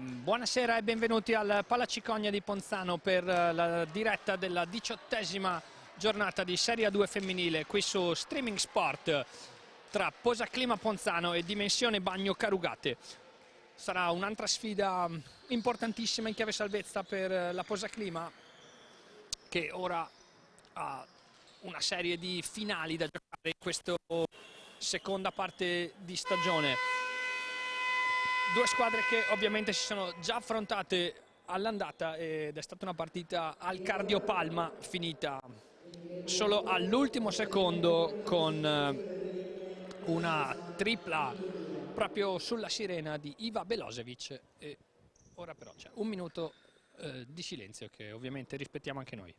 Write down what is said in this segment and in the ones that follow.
Buonasera e benvenuti al Palacicogna di Ponzano per la diretta della 18ª giornata di Serie A2 femminile qui su Streaming Sport tra Posaclima Ponzano e Dimensione Bagno Carugate. Sarà un'altra sfida importantissima in chiave salvezza per la Posaclima, che ora ha una serie di finali da giocare in questa seconda parte di stagione. Due squadre che ovviamente si sono già affrontate all'andata ed è stata una partita al cardiopalma finita solo all'ultimo secondo con una tripla proprio sulla sirena di Iva Belosevic. E ora però c'è un minuto di silenzio che ovviamente rispettiamo anche noi.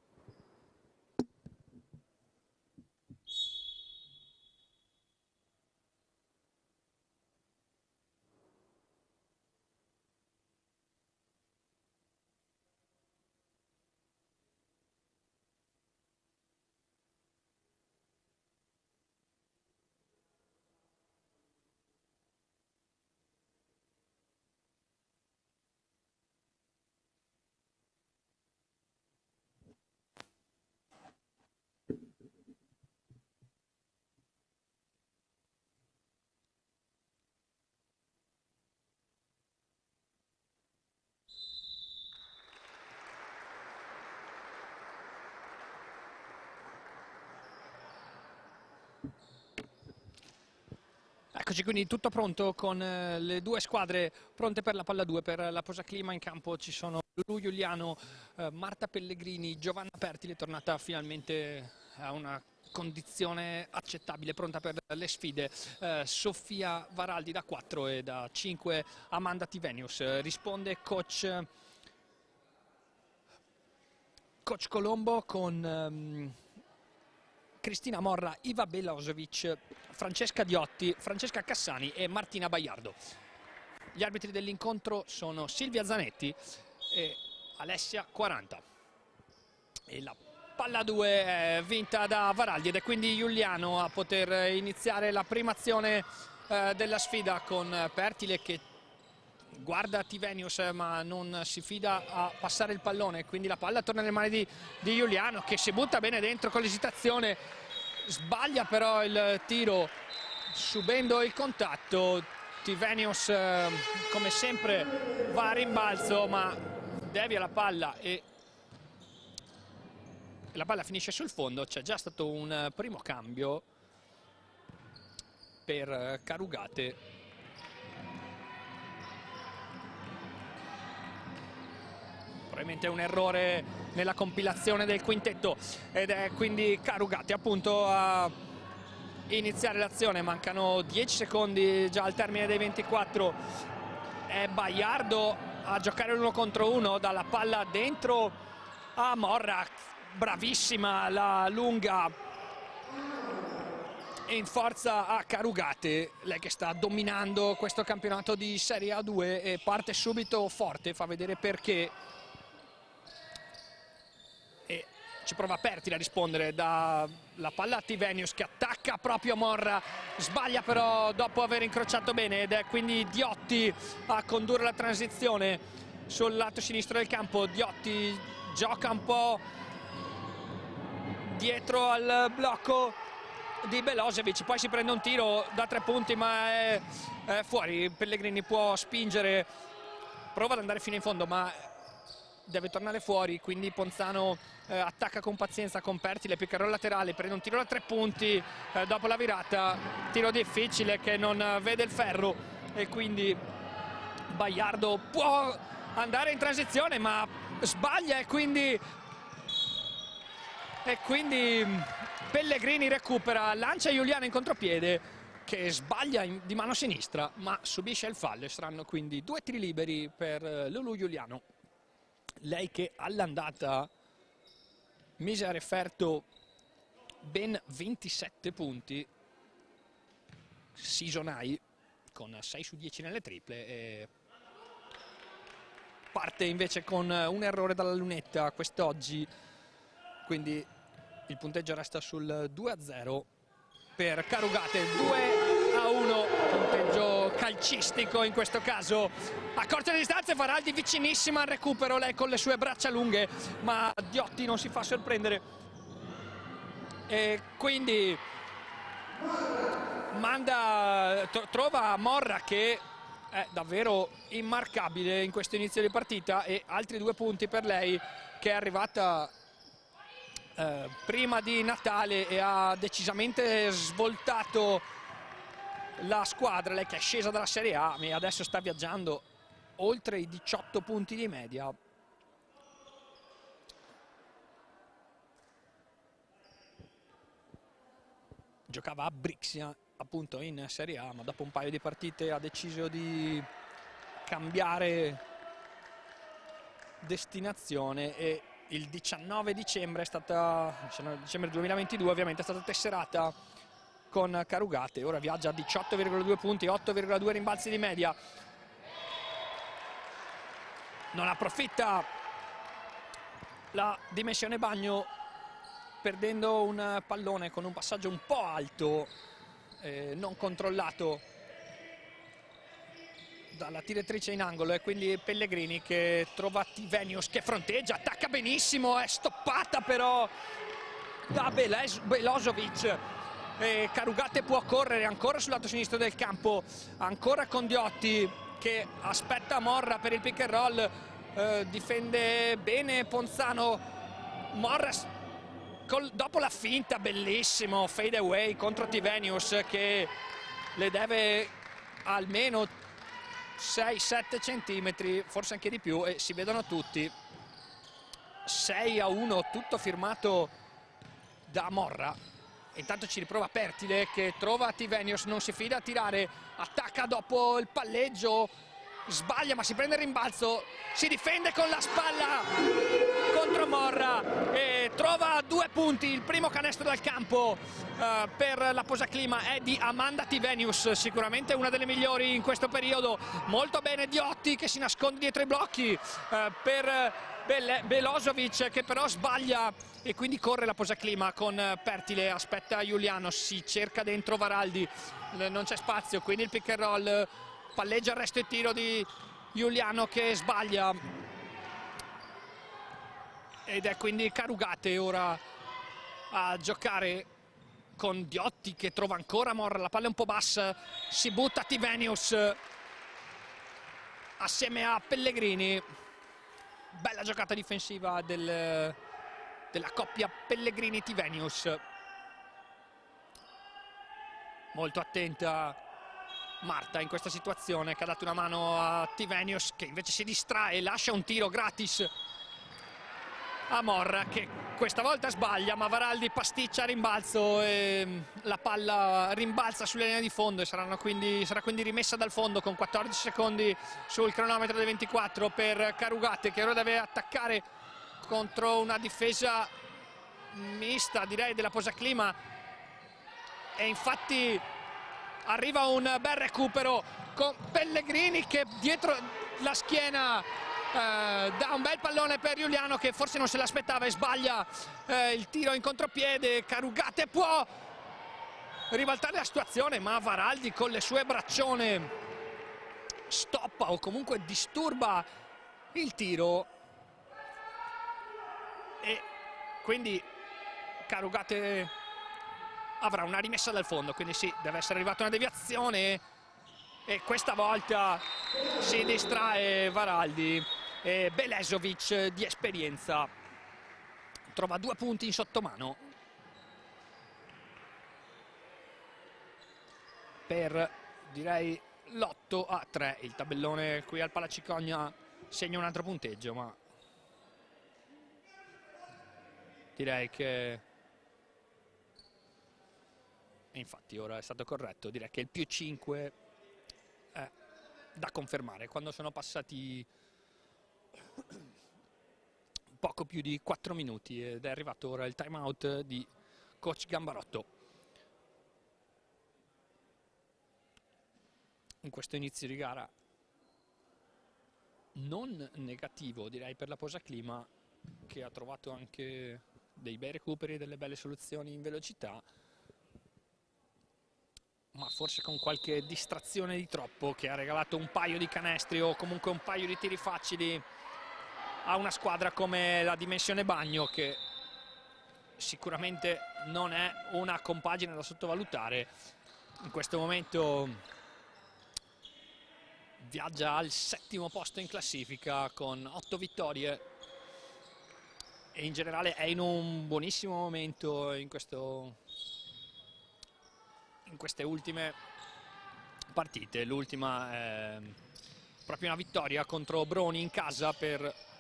Eccoci, quindi tutto pronto con le due squadre pronte per la palla 2, per la Posaclima. In campo ci sono Lulu Giuliano, Marta Pellegrini, Giovanna Pertile, tornata finalmente a una condizione accettabile, pronta per le sfide, Sofia Varaldi da 4 e da 5 Amanda Tivenius. Risponde coach Colombo con Cristina Morra, Iva Belosevic, Francesca Diotti, Francesca Cassani e Martina Baiardo. Gli arbitri dell'incontro sono Silvia Zanetti e Alessia 40. E la palla 2 è vinta da Varaldi ed è quindi Giuliano a poter iniziare la prima azione della sfida, con Pertile che guarda Tivenius ma non si fida a passare il pallone, quindi la palla torna nelle mani di Giuliano, che si butta bene dentro con l'esitazione, sbaglia però il tiro subendo il contatto. Tivenius come sempre va a rimbalzo ma devia la palla e la palla finisce sul fondo. C'è già stato un primo cambio per Carugate. Probabilmente è un errore nella compilazione del quintetto ed è quindi Carugate appunto a iniziare l'azione. Mancano 10 secondi già al termine dei 24. È Baiardo a giocare l'uno contro uno, dalla palla dentro a Morra, bravissima la lunga in forza a Carugate, lei che sta dominando questo campionato di Serie A2 e parte subito forte, fa vedere perché. E ci prova Pertile a rispondere dalla palla a Tivenius che attacca proprio Morra, sbaglia però dopo aver incrociato bene ed è quindi Diotti a condurre la transizione sul lato sinistro del campo. Diotti gioca un po' dietro al blocco di Belosevic, poi si prende un tiro da 3 punti ma è fuori. Pellegrini può spingere, prova ad andare fino in fondo ma deve tornare fuori, quindi Ponzano attacca con pazienza con Pertile, pick and roll laterale, prende un tiro da 3 punti dopo la virata, tiro difficile che non vede il ferro e quindi Baiardo può andare in transizione ma sbaglia e quindi Pellegrini recupera, lancia Giuliano in contropiede che sbaglia di mano sinistra ma subisce il fallo e saranno quindi 2 tiri liberi per Lulu Giuliano. Lei che all'andata mise a referto ben 27 punti season high con 6 su 10 nelle triple e parte invece con un errore dalla lunetta quest'oggi, quindi il punteggio resta sul 2-0 per Carugate, 2-1 punteggio calcistico. calcistico in questo caso. Accorcia le distanze, Varaldi vicinissima al recupero, lei con le sue braccia lunghe, ma Diotti non si fa sorprendere e quindi trova Morra, che è davvero immarcabile in questo inizio di partita, e altri 2 punti per lei, che è arrivata prima di Natale e ha decisamente svoltato la squadra. Lei che è scesa dalla Serie A e adesso sta viaggiando oltre i 18 punti di media. Giocava a Brixia appunto in Serie A, ma dopo un paio di partite ha deciso di cambiare destinazione e il 19 dicembre è stata, dicembre 2022 ovviamente, è stata tesserata con Carugate. Ora viaggia a 18,2 punti, 8,2 rimbalzi di media. Non approfitta la dimensione Bagno, perdendo un pallone con un passaggio un po' alto, non controllato dalla tiratrice in angolo, e quindi Pellegrini che trova Tivenius che fronteggia, attacca benissimo, è stoppata però da Belozovic. Carugate può correre ancora sul lato sinistro del campo, ancora con Diotti che aspetta Morra per il pick and roll, difende bene Ponzano. Morra dopo la finta, bellissimo fade away contro Tivenius, che le deve almeno 6-7 centimetri, forse anche di più, e si vedono tutti. 6-1, tutto firmato da Morra. Intanto ci riprova Pertile che trova Tivenius, non si fida a tirare, attacca dopo il palleggio, sbaglia ma si prende il rimbalzo, si difende con la spalla contro Morra e trova 2 punti. Il primo canestro dal campo per la Posaclima è di Amanda Tivenius, sicuramente una delle migliori in questo periodo. Molto bene Diotti che si nasconde dietro i blocchi per Belozovic, che però sbaglia e quindi corre la Posaclima con Pertile, aspetta Giuliano, si cerca dentro Varaldi, non c'è spazio, quindi il pick and roll, palleggia il resto e tiro di Giuliano che sbaglia, ed è quindi Carugate ora a giocare con Diotti che trova ancora Morra, la palla è un po' bassa, si butta Tivenius assieme a Pellegrini. Bella giocata difensiva della coppia Pellegrini-Tivenius. Molto attenta Marta in questa situazione, che ha dato una mano a Tivenius che invece si distrae, lascia un tiro gratis a Morra che questa volta sbaglia, ma Varaldi pasticcia a rimbalzo e la palla rimbalza sulle linee di fondo e sarà quindi rimessa dal fondo con 14 secondi sul cronometro dei 24 per Carugate, che ora deve attaccare contro una difesa mista direi della Posaclima, e infatti arriva un bel recupero con Pellegrini che dietro la schiena dà un bel pallone per Giuliano che forse non se l'aspettava e sbaglia il tiro in contropiede. Carugate può ribaltare la situazione, ma Varaldi con le sue braccione stoppa o comunque disturba il tiro e quindi Carugate avrà una rimessa dal fondo, quindi sì, deve essere arrivata una deviazione e questa volta si distrae Varaldi e Belozovic di esperienza trova 2 punti in sottomano per direi l'8-3. Il tabellone qui al Palacicogna segna un altro punteggio, ma direi che infatti ora è stato corretto, direi che il più 5 è da confermare quando sono passati poco più di 4 minuti ed è arrivato ora il time out di coach Gambarotto in questo inizio di gara non negativo direi per la Posaclima, che ha trovato anche dei bei recuperi e delle belle soluzioni in velocità, ma forse con qualche distrazione di troppo, che ha regalato un paio di canestri o comunque un paio di tiri facili a una squadra come la Dimensione Bagno, che sicuramente non è una compagine da sottovalutare. In questo momento viaggia al 7° posto in classifica con 8 vittorie e in generale è in un buonissimo momento in queste ultime partite. L'ultima è proprio una vittoria contro Broni in casa per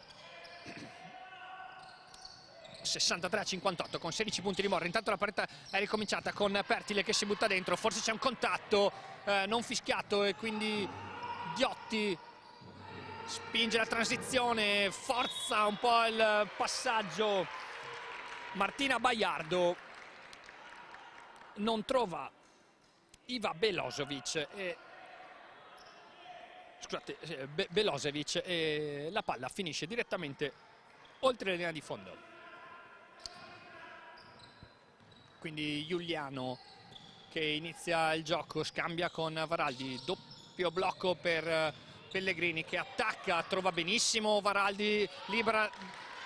63-58 con 16 punti di morra. Intanto la partita è ricominciata con Pertile che si butta dentro, forse c'è un contatto non fischiato e quindi Diotti spinge la transizione, forza un po' il passaggio. Martina Baiardo non trova Iva Belosevic e la palla finisce direttamente oltre la linea di fondo. Quindi Giuliano che inizia il gioco, scambia con Varaldi, doppio blocco per Pellegrini che attacca, trova benissimo Varaldi, libera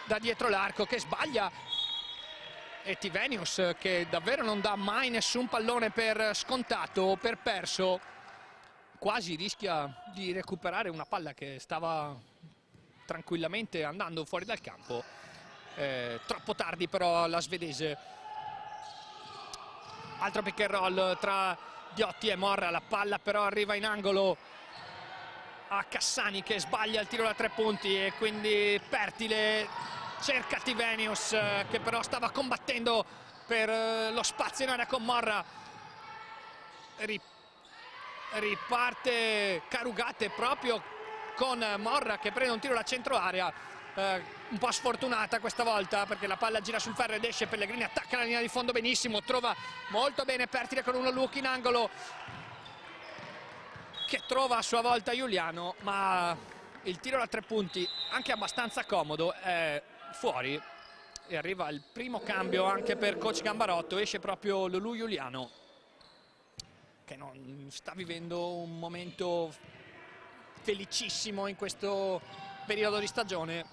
da dietro l'arco, che sbaglia, e Tivenius che davvero non dà mai nessun pallone per scontato o per perso, quasi rischia di recuperare una palla che stava tranquillamente andando fuori dal campo. Troppo tardi però la svedese. Altro pick and roll tra Diotti e Morra, la palla però arriva in angolo a Cassani che sbaglia il tiro da 3 punti e quindi Pertile cerca Tivenius che però stava combattendo per lo spazio in area con Morra. Riparte Carugate proprio con Morra che prende un tiro da centro area, un po' sfortunata questa volta perché la palla gira sul ferro ed esce. Pellegrini attacca la linea di fondo benissimo, trova molto bene Pertile con uno look in angolo che trova a sua volta Giuliano, ma il tiro da 3 punti anche abbastanza comodo è fuori e arriva il primo cambio anche per coach Gambarotto. Esce proprio Lulu Giuliano che non sta vivendo un momento felicissimo in questo periodo di stagione.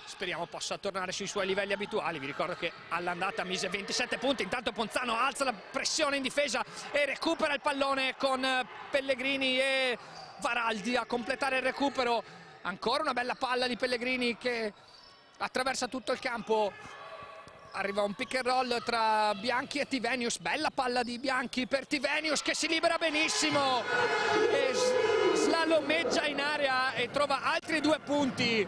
Speriamo possa tornare sui suoi livelli abituali. Vi ricordo che all'andata mise 27 punti. Intanto Ponzano alza la pressione in difesa e recupera il pallone con Pellegrini e Varaldi a completare il recupero. Ancora una bella palla di Pellegrini che attraversa tutto il campo. Arriva un pick and roll tra Bianchi e Tivenius, bella palla di Bianchi per Tivenius che si libera benissimo e slalomeggia in area e trova altri 2 punti,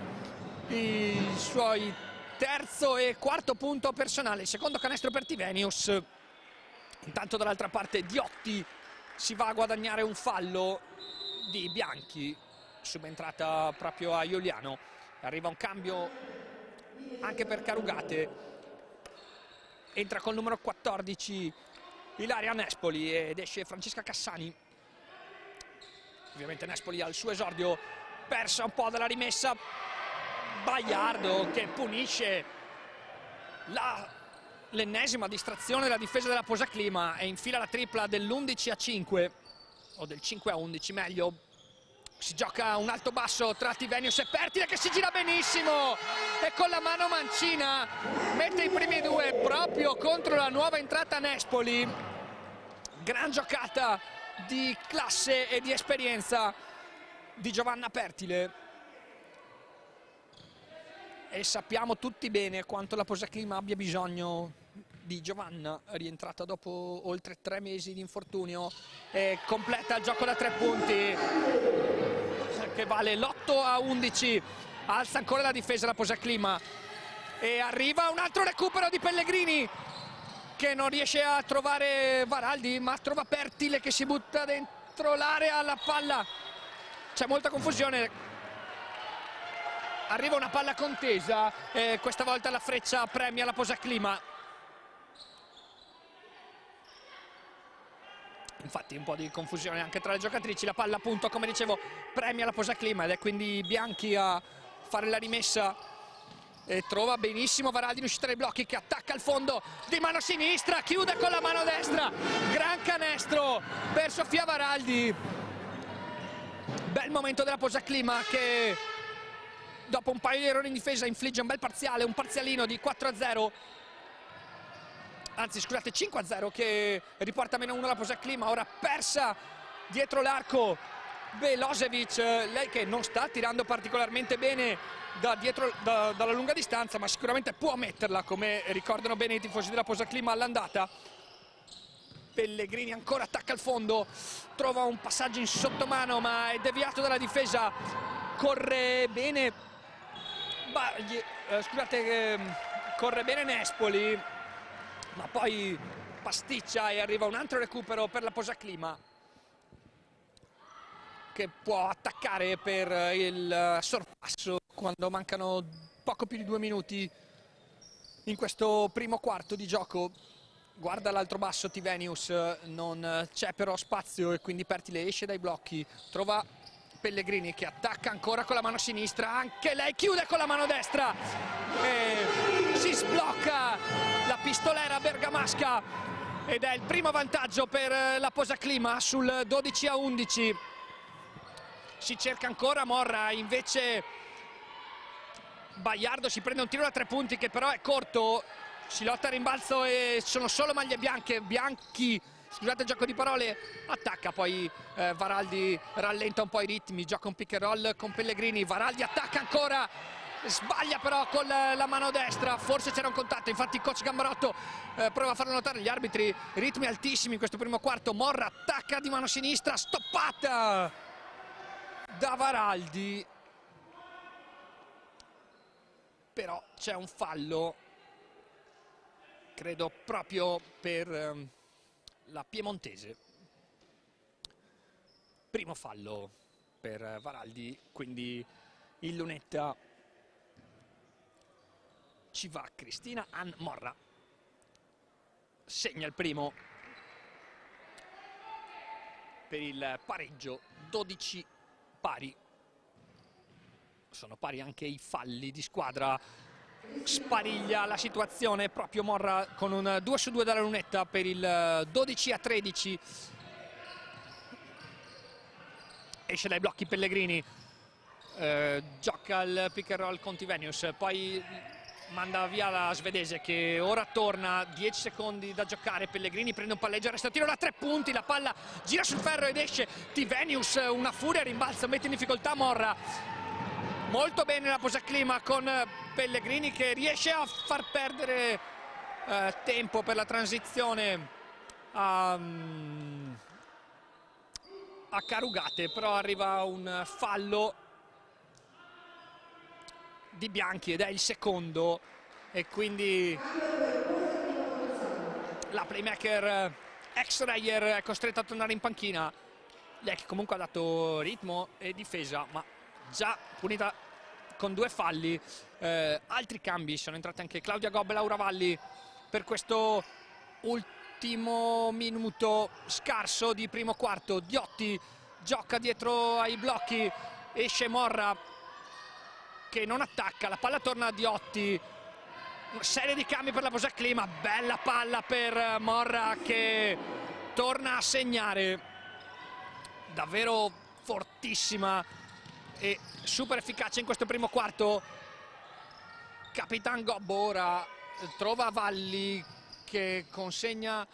i suoi terzo e quarto punto personale, il secondo canestro per Tivenius. Intanto dall'altra parte Diotti si va a guadagnare un fallo di Bianchi, subentrata proprio a Giuliano. Arriva un cambio anche per Carugate. Entra col numero 14 Ilaria Nespoli ed esce Francesca Cassani. Ovviamente Nespoli al suo esordio persa un po' dalla rimessa. Baiardo che punisce l'ennesima distrazione della difesa della Posaclima e infila la tripla dell'11-5 o del 5-11 meglio. Si gioca un alto basso tra Tivenius e Pertile che si gira benissimo e con la mano mancina mette i primi 2 proprio contro la nuova entrata Nespoli. Gran giocata di classe e di esperienza di Giovanna Pertile e sappiamo tutti bene quanto la Posaclima abbia bisogno di Giovanna, rientrata dopo oltre 3 mesi di infortunio, e completa il gioco da 3 punti che vale l'8-11. Alza ancora la difesa la Posaclima e arriva un altro recupero di Pellegrini che non riesce a trovare Varaldi ma trova Pertile che si butta dentro l'area, la palla, c'è molta confusione, arriva una palla contesa e questa volta la freccia premia la Posaclima. Infatti un po' di confusione anche tra le giocatrici, la palla appunto come dicevo premia la Posaclima ed è quindi Bianchi a fare la rimessa e trova benissimo Varaldi in uscita dai blocchi, che attacca al fondo di mano sinistra, chiude con la mano destra, gran canestro per Sofia Varaldi. Bel momento della Posaclima, che dopo un paio di errori in difesa infligge un bel parziale, un parzialino di 4-0, anzi scusate 5-0, che riporta -1 la Posaclima. Ora persa dietro l'arco Belosevic, lei che non sta tirando particolarmente bene dalla lunga distanza, ma sicuramente può metterla, come ricordano bene i tifosi della Posaclima all'andata. Pellegrini ancora attacca al fondo, trova un passaggio in sottomano ma è deviato dalla difesa, corre bene corre bene Nespoli, ma poi pasticcia e arriva un altro recupero per la Posaclima, che può attaccare per il sorpasso quando mancano poco più di 2 minuti in questo primo quarto di gioco. Guarda l'altro basso Tivenius, non c'è però spazio e quindi Pertile esce dai blocchi, trova Pellegrini che attacca ancora con la mano sinistra, anche lei chiude con la mano destra e si sblocca la pistolera bergamasca ed è il primo vantaggio per la Posaclima sul 12-11. Si cerca ancora Morra, invece Baiardo si prende un tiro da 3 punti che però è corto, si lotta a rimbalzo e sono solo maglie bianche. Bianchi, scusate il gioco di parole, attacca, poi Varaldi rallenta un po' i ritmi, gioca un pick and roll con Pellegrini, Varaldi attacca ancora, sbaglia però con la mano destra, forse c'era un contatto, infatti il coach Gambarotto prova a farlo notare agli arbitri. Ritmi altissimi in questo primo quarto. Morra attacca di mano sinistra, stoppata da Varaldi, però c'è un fallo, credo proprio per la piemontese. Primo fallo per Varaldi, quindi in lunetta ci va Cristina Ann Morra, segna il primo per il pareggio, 12 pari. Sono pari anche i falli di squadra, spariglia la situazione proprio Morra con un 2 su 2 dalla lunetta per il 12-13. Esce dai blocchi Pellegrini, gioca il pick and roll con Tivenius, poi manda via la svedese che ora torna, 10 secondi da giocare. Pellegrini prende un palleggio, resta tiro da 3 punti, la palla gira sul ferro ed esce. Tivenius, una furia, rimbalza, mette in difficoltà Morra. Molto bene la Posaclima con Pellegrini che riesce a far perdere tempo per la transizione a Carugate, però arriva un fallo di Bianchi ed è il secondo e quindi la playmaker ex-Reyer è costretta a tornare in panchina. Lei che comunque ha dato ritmo e difesa, ma già punita con 2 falli. Altri cambi, sono entrate anche Claudia Gobbe e Laura Valli per questo ultimo minuto scarso di primo quarto. Diotti gioca dietro ai blocchi, esce Morra che non attacca, la palla torna a Diotti, una serie di cambi per la Posaclima, bella palla per Morra che torna a segnare, davvero fortissima e super efficace in questo primo quarto. Capitan Gobbo ora trova Valli che consegna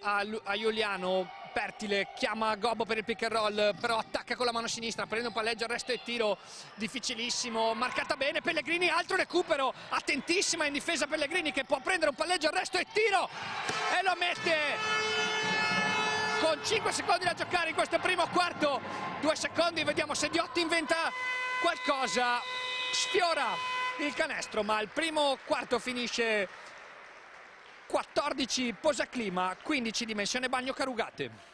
a Giuliano. Pertile chiama Gobbo per il pick and roll, però attacca con la mano sinistra, prende un palleggio, arresto e tiro difficilissimo, marcata bene Pellegrini, altro recupero, attentissima in difesa Pellegrini che può prendere un palleggio, arresto e tiro e lo mette con 5 secondi da giocare in questo primo quarto. 2 secondi, vediamo se Diotti inventa qualcosa, sfiora il canestro, ma il primo quarto finisce 14 Posaclima, 15 Dimensione Bagno Carugate.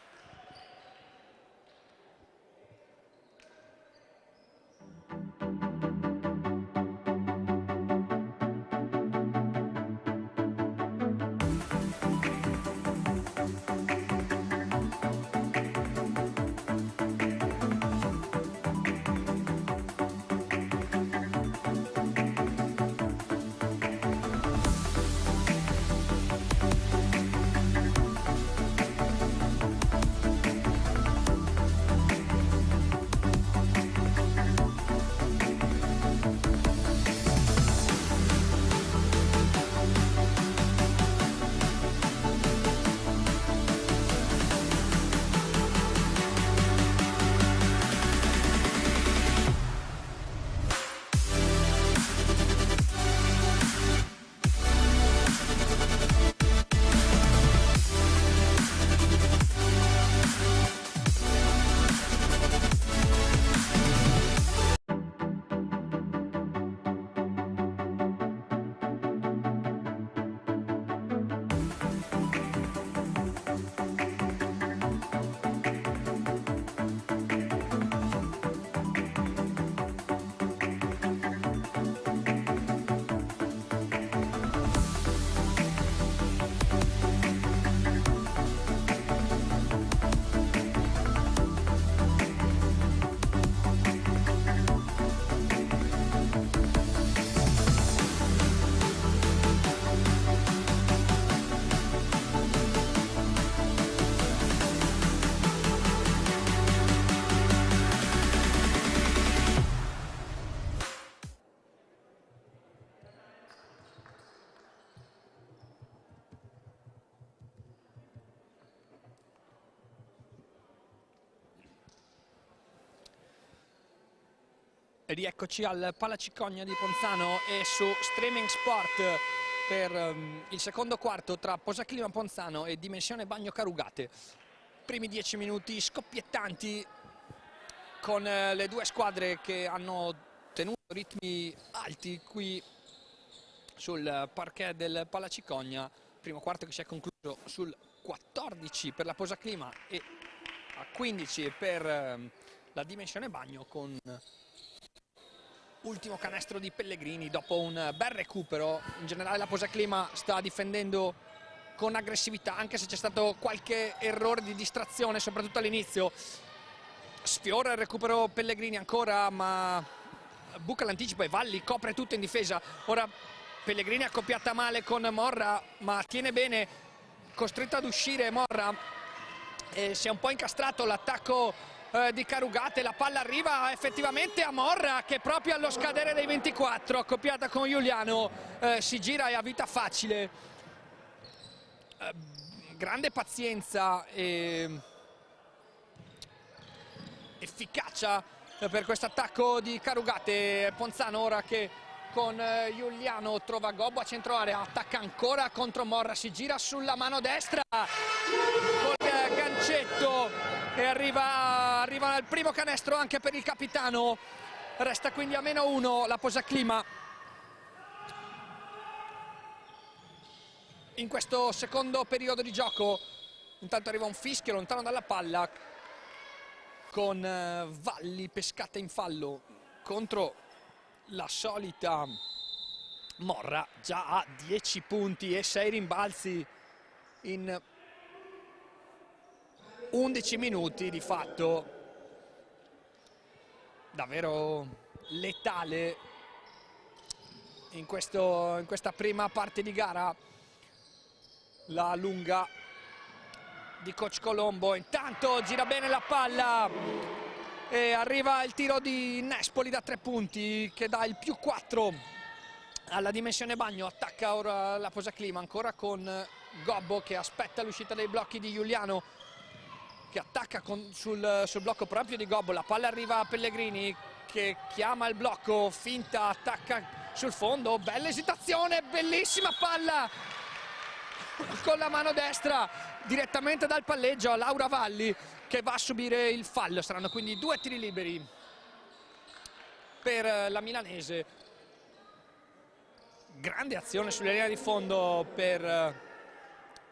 Rieccoci al Palacicogna di Ponzano e su Streaming Sport per il secondo quarto tra Posaclima Ponzano e Dimensione Bagno Carugate. Primi 10 minuti scoppiettanti con le due squadre che hanno tenuto ritmi alti qui sul parquet del Palacicogna. Primo quarto che si è concluso sul 14 per la Posaclima e a 15 per la Dimensione Bagno, con ultimo canestro di Pellegrini dopo un bel recupero. In generale la Posaclima sta difendendo con aggressività, anche se c'è stato qualche errore di distrazione soprattutto all'inizio. Sfiora il recupero Pellegrini ancora, ma buca l'anticipo e Valli copre tutto in difesa. Ora Pellegrini accoppiata male con Morra, ma tiene bene, costretto ad uscire Morra e si è un po' incastrato l'attacco di Carugate. La palla arriva effettivamente a Morra, che proprio allo scadere dei 24, accoppiata con Giuliano, si gira e ha vita facile. Grande pazienza e efficacia per questo attacco di Carugate. Ponzano ora che con Giuliano trova Gobbo a centro area, attacca ancora contro Morra, si gira sulla mano destra col gancetto e arriva al primo canestro anche per il capitano. Resta quindi a -1 la Posaclima in questo secondo periodo di gioco. Intanto arriva un fischio lontano dalla palla con Valli pescata in fallo contro la solita Morra, già a 10 punti e 6 rimbalzi in 11 minuti, di fatto davvero letale in questa prima parte di gara. La lunga di Coach Colombo, intanto gira bene la palla e arriva il tiro di Nespoli da 3 punti che dà il +4 alla Dimensione Bagno. Attacca ora la Posaclima ancora con Gobbo che aspetta l'uscita dei blocchi di Giuliano, che attacca sul blocco proprio di Gobbo. La palla arriva a Pellegrini che chiama il blocco, finta, attacca sul fondo, bella esitazione, bellissima palla con la mano destra direttamente dal palleggio a Laura Valli, che va a subire il fallo. Saranno quindi 2 tiri liberi per la milanese. Grande azione sulla linea di fondo per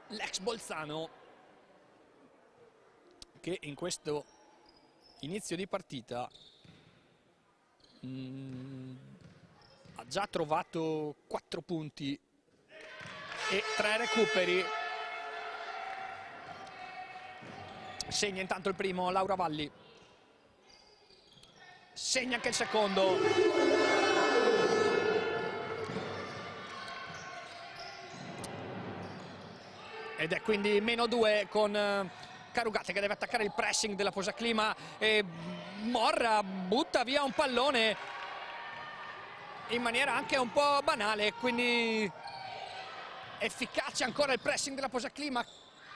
l'ex Bolzano, che in questo inizio di partita ha già trovato 4 punti e 3 recuperi. Segna intanto il primo Laura Valli, segna anche il secondo. Ed è quindi -2 con Carugate che deve attaccare il pressing della Posaclima e Morra butta via un pallone in maniera anche un po' banale, quindi efficace ancora il pressing della Posaclima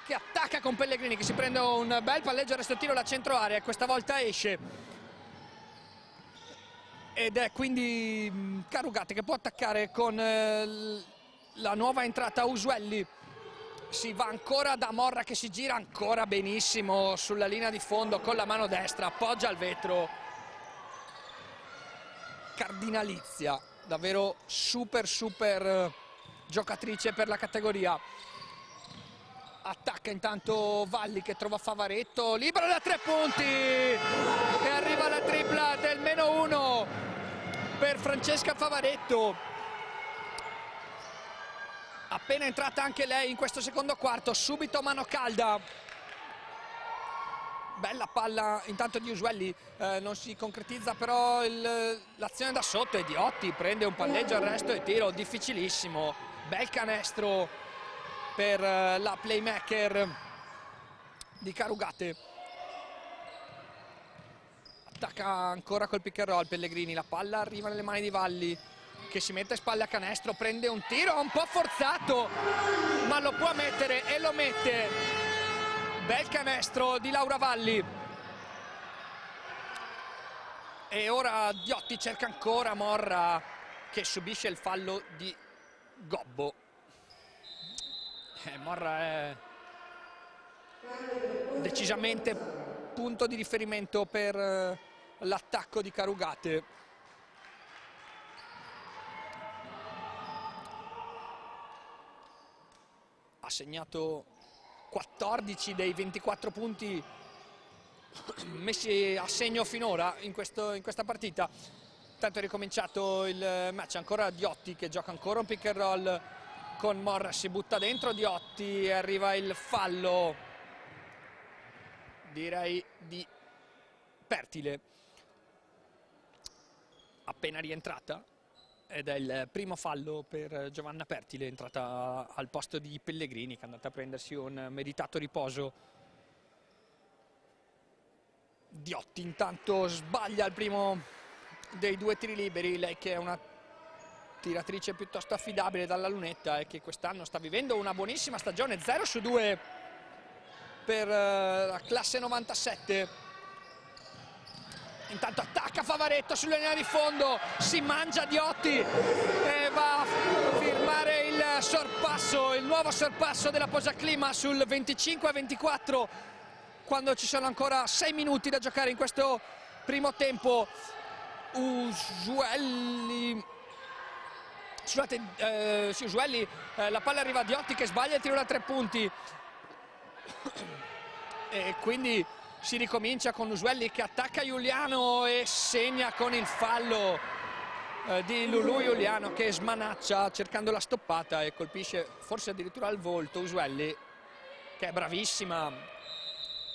che attacca con Pellegrini che si prende un bel palleggio, resto tiro da centro area e questa volta esce, ed è quindi Carugate che può attaccare con la nuova entrata Usuelli. Si va ancora da Morra che si gira ancora benissimo sulla linea di fondo con la mano destra, appoggia al vetro. Cardinalizia, davvero super giocatrice per la categoria. Attacca intanto Valli che trova Favaretto, libero da 3 punti e arriva la tripla del -1 per Francesca Favaretto. Appena entrata anche lei in questo secondo quarto, subito mano calda. Bella palla intanto di Usuelli, non si concretizza però l'azione da sotto, e Diotti prende un palleggio, arresto e tiro difficilissimo. Bel canestro per la playmaker di Carugate. Attacca ancora col pick and roll Pellegrini, la palla arriva nelle mani di Valli che si mette spalle a canestro, prende un tiro un po' forzato ma lo può mettere e lo mette. Bel canestro di Laura Valli E ora Diotti cerca ancora Morra, che subisce il fallo di Gobbo. Morra è decisamente punto di riferimento per l'attacco di Carugate. Ha segnato 14 dei 24 punti messi a segno finora in questa partita. Intanto è ricominciato il match, ancora Diotti che gioca ancora un pick and roll con Morra, si butta dentro Diotti e arriva il fallo, direi di Pertile, appena rientrata, ed è il primo fallo per Giovanna Pertile, entrata al posto di Pellegrini che è andata a prendersi un meritato riposo. Diotti intanto sbaglia il primo dei due tiri liberi, lei che è una tiratrice piuttosto affidabile dalla lunetta e che quest'anno sta vivendo una buonissima stagione, 0 su 2 per la classe 97. Intanto attacca Favaretto sulla linea di fondo, si mangia Diotti e va a firmare il sorpasso, il nuovo sorpasso della Posaclima sul 25-24, quando ci sono ancora 6 minuti da giocare in questo primo tempo. Usuelli, la palla arriva a Diotti che sbaglia il tiro da 3 punti e quindi si ricomincia con Usuelli che attacca Giuliano e segna con il fallo di Lulu Giuliano, che smanaccia cercando la stoppata e colpisce forse addirittura al volto Usuelli, che è bravissima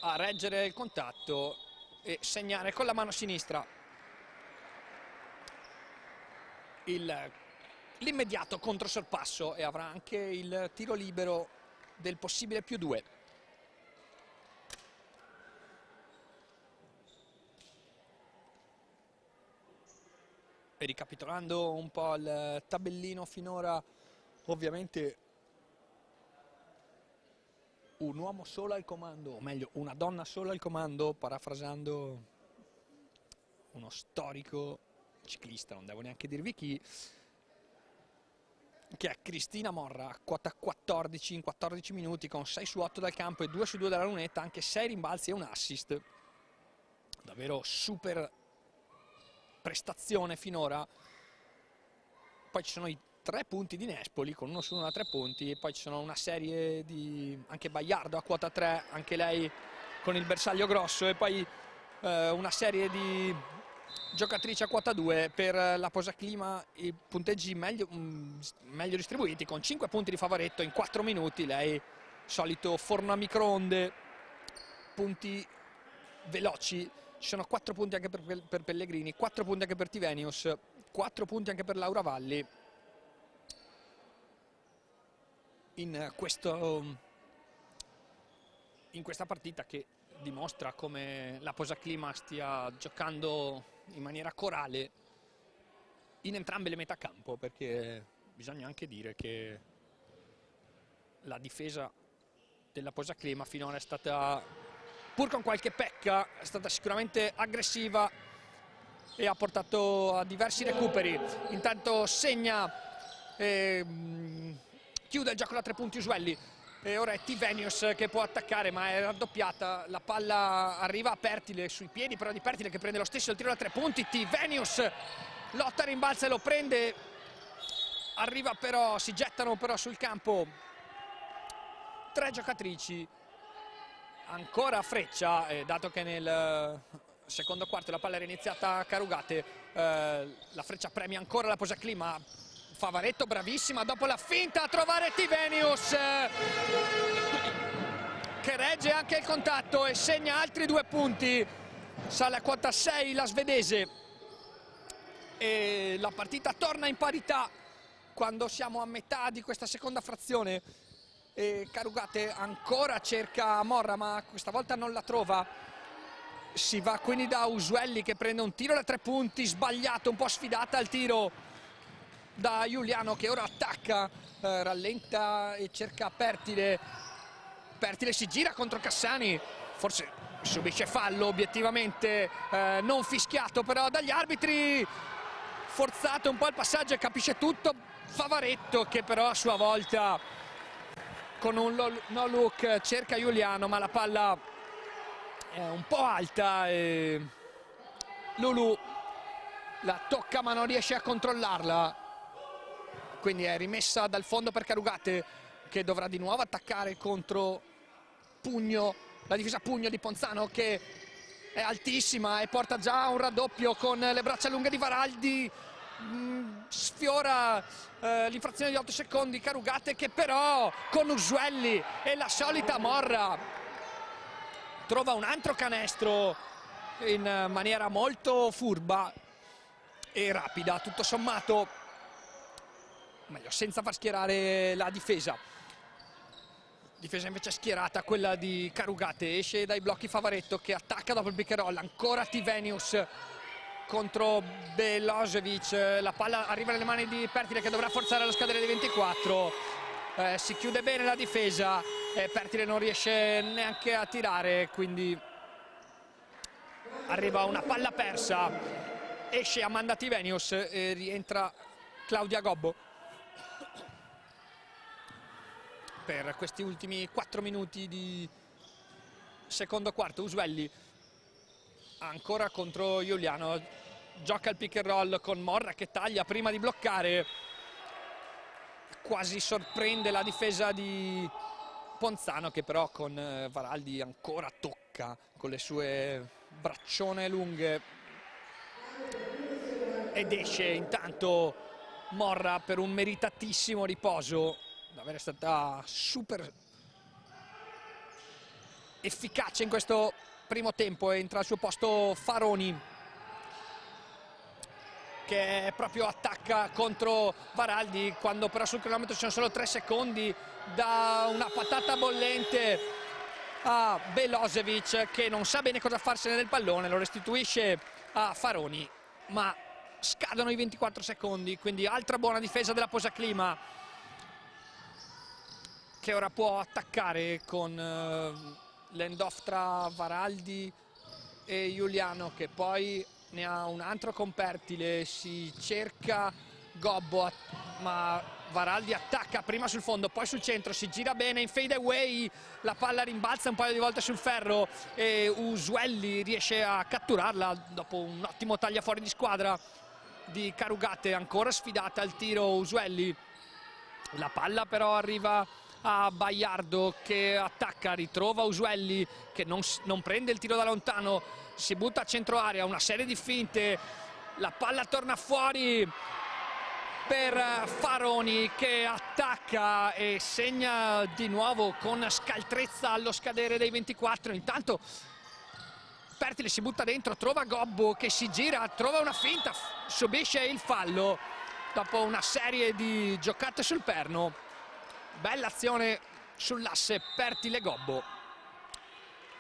a reggere il contatto e segnare con la mano sinistra l'immediato controsorpasso, e avrà anche il tiro libero del possibile +2. E ricapitolando un po' il tabellino finora, ovviamente un uomo solo al comando, o meglio una donna sola al comando, parafrasando uno storico ciclista, non devo neanche dirvi chi, che è Cristina Morra, quota 14 in 14 minuti con 6 su 8 dal campo e 2 su 2 dalla lunetta, anche 6 rimbalzi e un assist. Davvero super prestazione finora. Poi ci sono i 3 punti di Nespoli con 1 su 1 da 3 punti, e poi ci sono una serie di anche Baiardo a quota 3, anche lei con il bersaglio grosso, e poi una serie di giocatrici a quota 2 per la Posaclima, i punteggi meglio distribuiti, con 5 punti di Favaretto in 4 minuti, lei solito forno a microonde, punti veloci. Ci sono 4 punti anche per Pellegrini, 4 punti anche per Tivenius, 4 punti anche per Laura Valli in questa partita, che dimostra come la Posaclima stia giocando in maniera corale in entrambe le metà campo, perché bisogna anche dire che la difesa della Posaclima finora è stata, pur con qualche pecca, è stata sicuramente aggressiva e ha portato a diversi recuperi. Intanto segna, chiude il gioco da 3 punti Usuelli, e ora è Tivenius che può attaccare, ma è raddoppiata, la palla arriva a Pertile, sui piedi però di Pertile, che prende lo stesso il tiro da 3 punti. Tivenius lotta, rimbalza e lo prende, arriva però, si gettano però sul campo 3 giocatrici, ancora Freccia, dato che nel secondo quarto la palla era iniziata a Carugate, la Freccia premia ancora la Posaclima. Favaretto bravissima dopo la finta a trovare Tivenius, che regge anche il contatto e segna altri 2 punti, sale a quota 6 la svedese, e la partita torna in parità quando siamo a metà di questa seconda frazione. E Carugate ancora cerca Morra, ma questa volta non la trova. Si va quindi da Usuelli, che prende un tiro da 3 punti sbagliato, un po' sfidata al tiro da Giuliano, che ora attacca, rallenta e cerca Pertile. Pertile si gira contro Cassani, forse subisce fallo, obiettivamente non fischiato però dagli arbitri, forzato un po' il passaggio e capisce tutto Favaretto, che però a sua volta con un no look cerca Giuliano, ma la palla è un po' alta e Lulu la tocca ma non riesce a controllarla, quindi è rimessa dal fondo per Carugate, che dovrà di nuovo attaccare contro Pugno, la difesa Pugno di Ponzano, che è altissima e porta già un raddoppio con le braccia lunghe di Varaldi. Sfiora l'infrazione di 8 secondi Carugate, che però con Usuelli e la solita Morra trova un altro canestro in maniera molto furba e rapida, tutto sommato, meglio senza far schierare la difesa invece schierata, quella di Carugate. Esce dai blocchi Favaretto, che attacca dopo il pick and roll, ancora Tivenius contro Belosevic, la palla arriva nelle mani di Pertile, che dovrà forzare allo scadere dei 24, si chiude bene la difesa e Pertile non riesce neanche a tirare, quindi arriva una palla persa, esce Amanda Tivenius e rientra Claudia Gobbo per questi ultimi 4 minuti di secondo quarto. Usuelli ancora contro Giuliano, gioca il pick and roll con Morra che taglia prima di bloccare, quasi sorprende la difesa di Ponzano, che però con Varaldi ancora tocca con le sue braccione lunghe, ed esce intanto Morra per un meritatissimo riposo, davvero è stata super efficace in questo primo tempo. Entra al suo posto Faroni, che proprio attacca contro Varaldi, quando però sul cronometro ci sono solo 3 secondi, da una patata bollente a Belosevic, che non sa bene cosa farsene del pallone, lo restituisce a Faroni, ma scadono i 24 secondi, quindi altra buona difesa della Posaclima, che ora può attaccare con l'end-off tra Varaldi e Giuliano, che poi ne ha un altro con Pertile, si cerca Gobbo, ma Varaldi attacca prima sul fondo, poi sul centro, si gira bene in fade away, la palla rimbalza un paio di volte sul ferro e Usuelli riesce a catturarla dopo un ottimo tagliafuori di squadra di Carugate. Ancora sfidata al tiro Usuelli, la palla però arriva a Baiardo, che attacca, ritrova Usuelli, che non prende il tiro da lontano, si butta a centro area, una serie di finte, la palla torna fuori per Faroni, che attacca e segna di nuovo con scaltrezza allo scadere dei 24. Intanto Pertile si butta dentro, trova Gobbo che si gira, trova una finta, subisce il fallo dopo una serie di giocate sul perno. Bella azione sull'asse Pertile-Gobbo.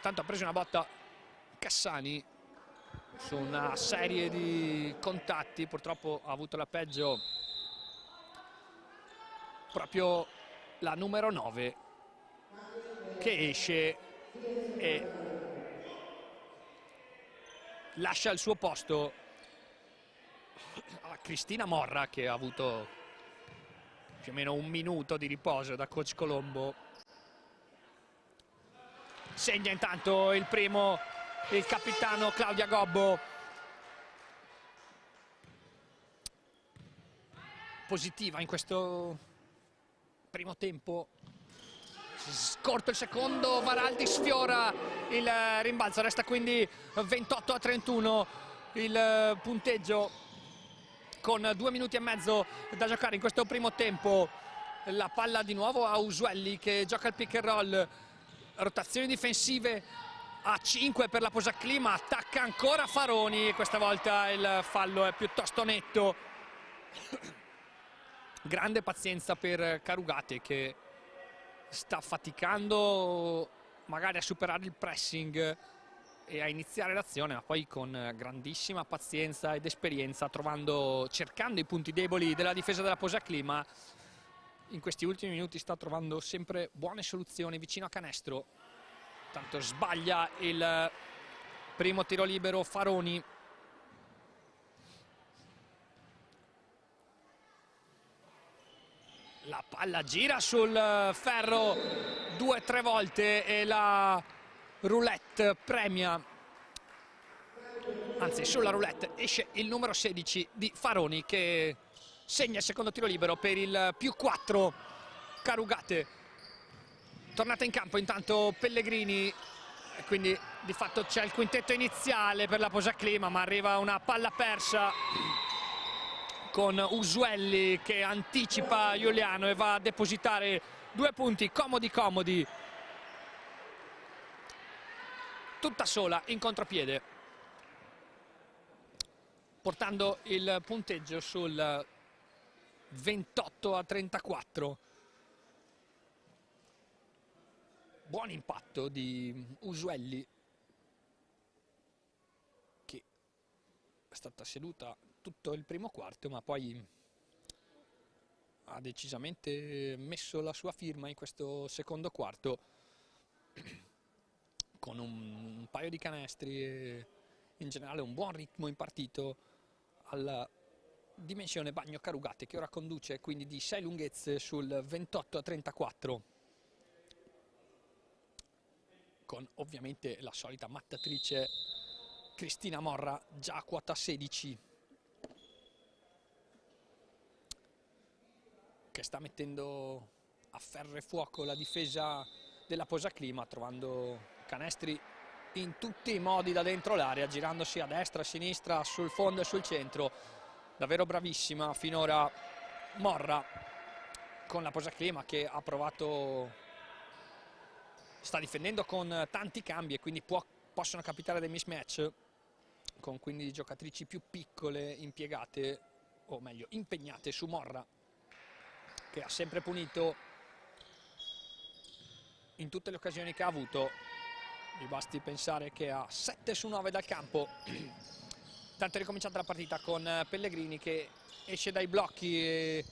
Tanto ha preso una botta Cassani su una serie di contatti, purtroppo ha avuto la peggio proprio la numero 9, che esce e lascia il suo posto a Cristina Morra, che ha avuto più o meno un minuto di riposo da coach Colombo. Segna intanto il primo il capitano Claudia Gobbo. Positiva in questo primo tempo. Scorto il secondo, Varaldi sfiora il rimbalzo, resta quindi 28-31 il punteggio con 2 minuti e mezzo da giocare in questo primo tempo. La palla di nuovo a Usuelli, che gioca il pick and roll, rotazioni difensive a 5 per la Posaclima, attacca ancora Faroni e questa volta il fallo è piuttosto netto. Grande pazienza per Carugate, che sta faticando magari a superare il pressing e a iniziare l'azione, ma poi con grandissima pazienza ed esperienza, cercando i punti deboli della difesa della Posaclima. In questi ultimi minuti sta trovando sempre buone soluzioni vicino a canestro. Tanto sbaglia il primo tiro libero Faroni. La palla gira sul ferro 2-3 volte e la roulette premia, anzi sulla roulette esce il numero 16 di Faroni che segna il secondo tiro libero per il +4 Carugate. Tornata in campo intanto Pellegrini, quindi di fatto c'è il quintetto iniziale per la Posaclima, ma arriva una palla persa con Usuelli che anticipa Giuliano e va a depositare 2 punti comodi, tutta sola in contropiede, portando il punteggio sul 28-34. Buon impatto di Usuelli, che è stata seduta tutto il primo quarto, ma poi ha decisamente messo la sua firma in questo secondo quarto con un paio di canestri e in generale un buon ritmo impartito alla dimensione Bagno Carugate, che ora conduce quindi di 6 lunghezze sul 28-34, con ovviamente la solita mattatrice Cristina Morra, già a quota 16, che sta mettendo a ferro e fuoco la difesa della Posaclima, trovando canestri in tutti i modi da dentro l'area, girandosi a destra, a sinistra, sul fondo e sul centro. Davvero bravissima finora Morra con la Posaclima, che ha provato, sta difendendo con tanti cambi e quindi possono capitare dei mismatch con quindi giocatrici più piccole impiegate, o meglio impegnate su Morra, che ha sempre punito in tutte le occasioni che ha avuto. Vi basti pensare che ha 7 su 9 dal campo. Tanto è ricominciata la partita con Pellegrini che esce dai blocchi e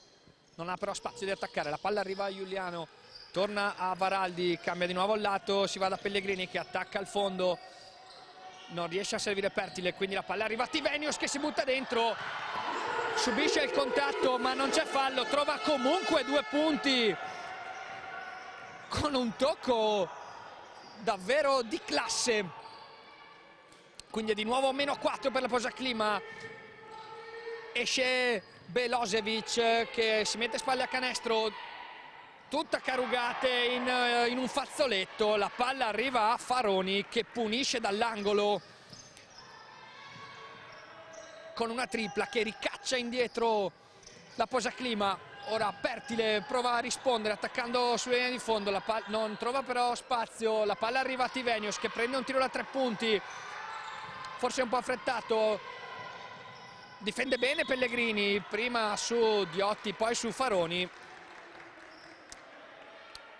non ha però spazio di attaccare. La palla arriva a Giuliano, torna a Varaldi, cambia di nuovo il lato, si va da Pellegrini che attacca al fondo, non riesce a servire Pertile, quindi la palla arriva a Tivenius che si butta dentro, subisce il contatto ma non c'è fallo, trova comunque 2 punti con un tocco davvero di classe, quindi è di nuovo -4 per la Posaclima. Esce Belosevic che si mette spalle a canestro, tutta Carugate in un fazzoletto, la palla arriva a Faroni che punisce dall'angolo con una tripla che ricaccia indietro la Posaclima. Ora Pertile prova a rispondere attaccando sulle linee di fondo, non trova però spazio, la palla arriva a Tivenius che prende un tiro da 3 punti, forse un po' affrettato, difende bene Pellegrini, prima su Diotti poi su Faroni.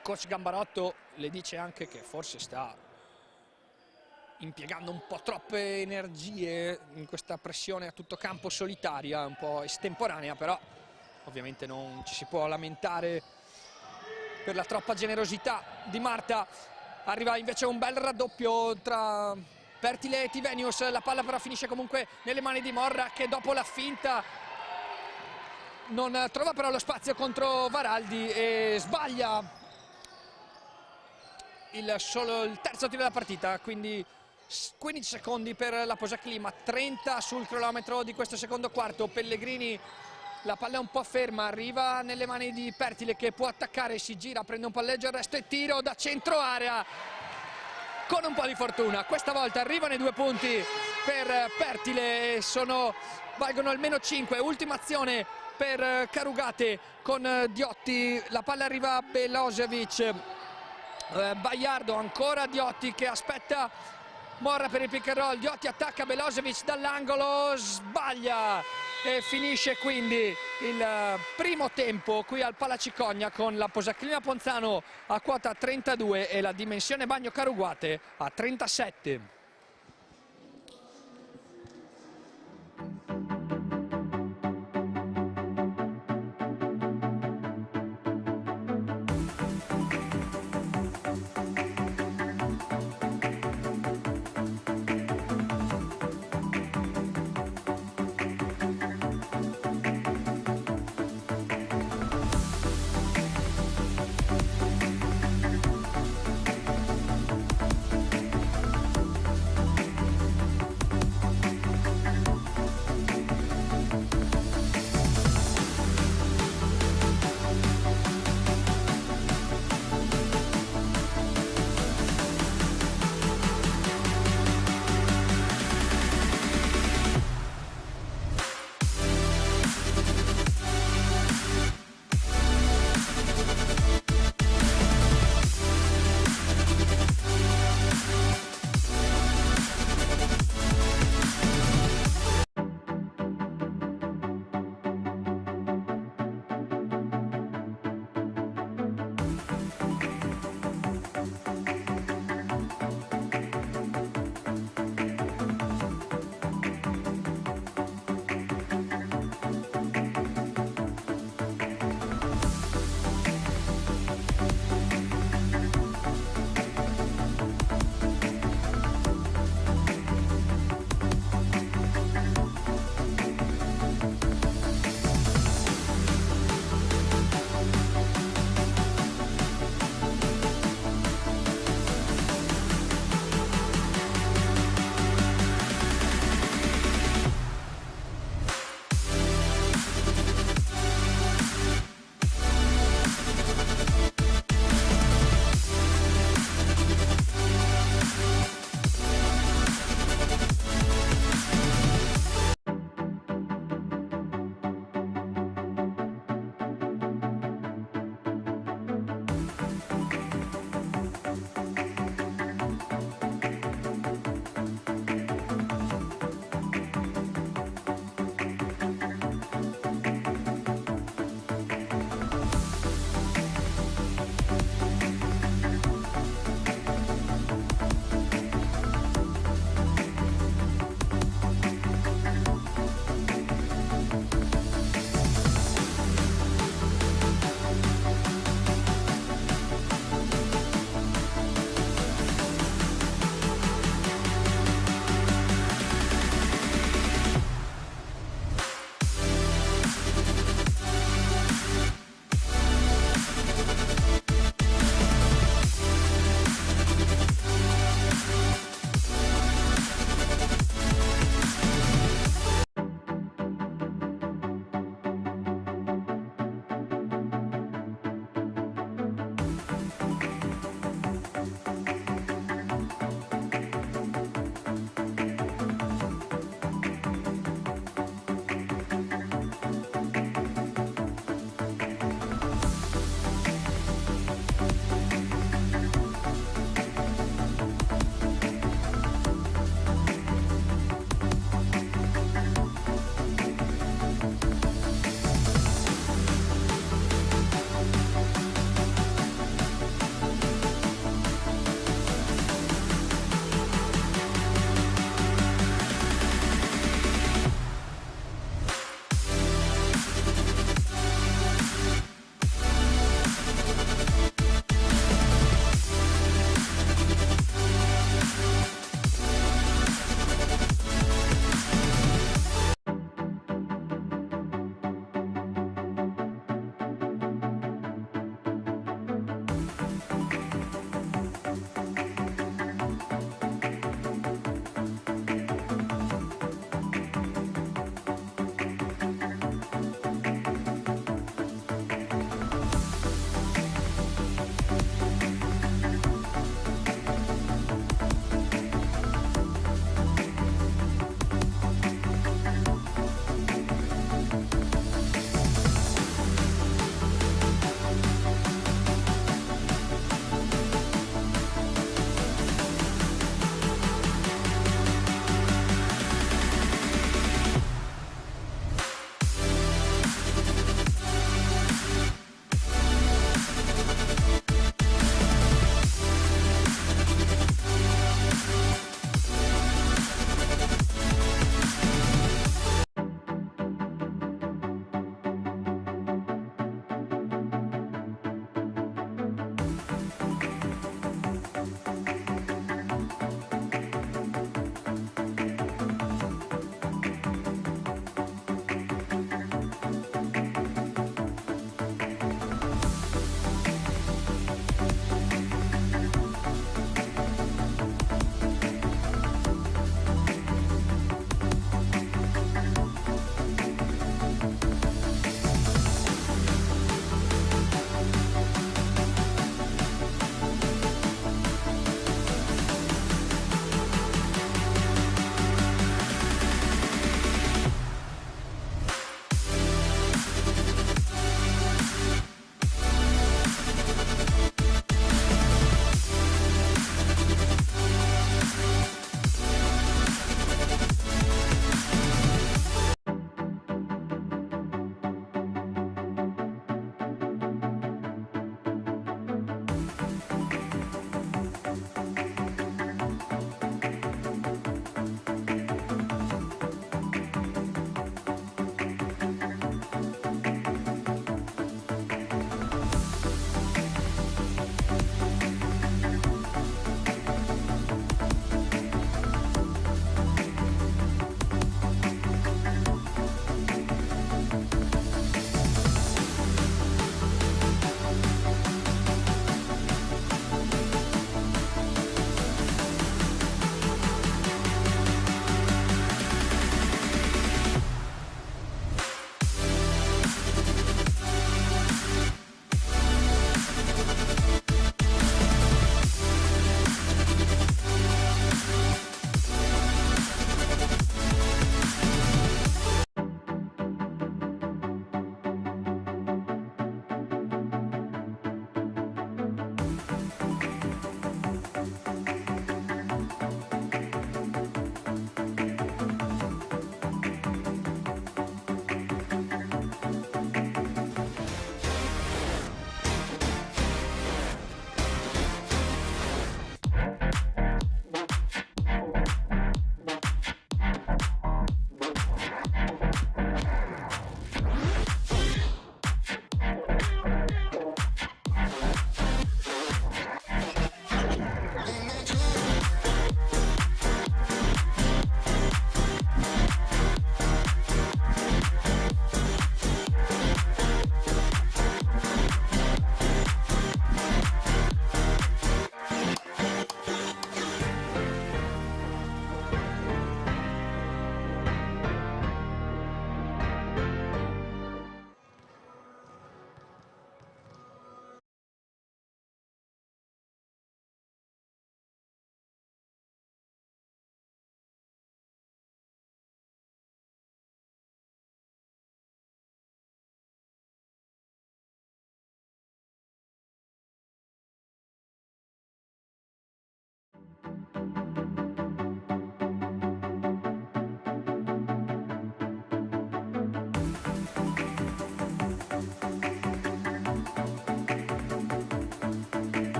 Coach Gambarotto le dice anche che forse sta impiegando un po' troppe energie in questa pressione a tutto campo solitaria, un po' estemporanea, però ovviamente non ci si può lamentare per la troppa generosità di Marta. Arriva invece un bel raddoppio tra Pertile e Tivenius, la palla però finisce comunque nelle mani di Morra che dopo la finta non trova però lo spazio contro Varaldi e sbaglia solo il terzo tiro della partita, quindi 15 secondi per la Posaclima, 30 sul cronometro di questo secondo quarto. Pellegrini, la palla è un po' ferma, arriva nelle mani di Pertile che può attaccare, si gira, prende un palleggio, arresto e tiro da centro area con un po' di fortuna. Questa volta arrivano i 2 punti per Pertile, valgono almeno 5. Ultima azione per Carugate con Diotti, la palla arriva a Belosevic, Baiardo, ancora Diotti che aspetta Morra per il pick and roll, Diotti attacca Belosevic dall'angolo, sbaglia e finisce quindi il primo tempo qui al Palacicogna con la Posaclima Ponzano a quota 32 e la Dimensione Bagno Carugate a 37.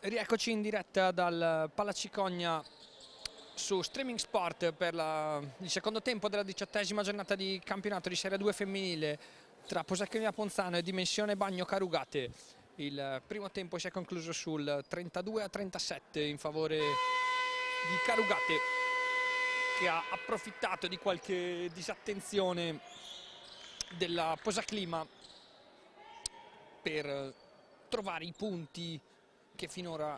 Rieccoci in diretta dal Palacicogna su Streaming Sport per il secondo tempo della 18ª giornata di campionato di Serie 2 femminile tra Posaclimia Ponzano e Dimensione Bagno Carugate. Il primo tempo si è concluso sul 32-37 in favore di Carugate, che ha approfittato di qualche disattenzione della Posaclima per trovare i punti che finora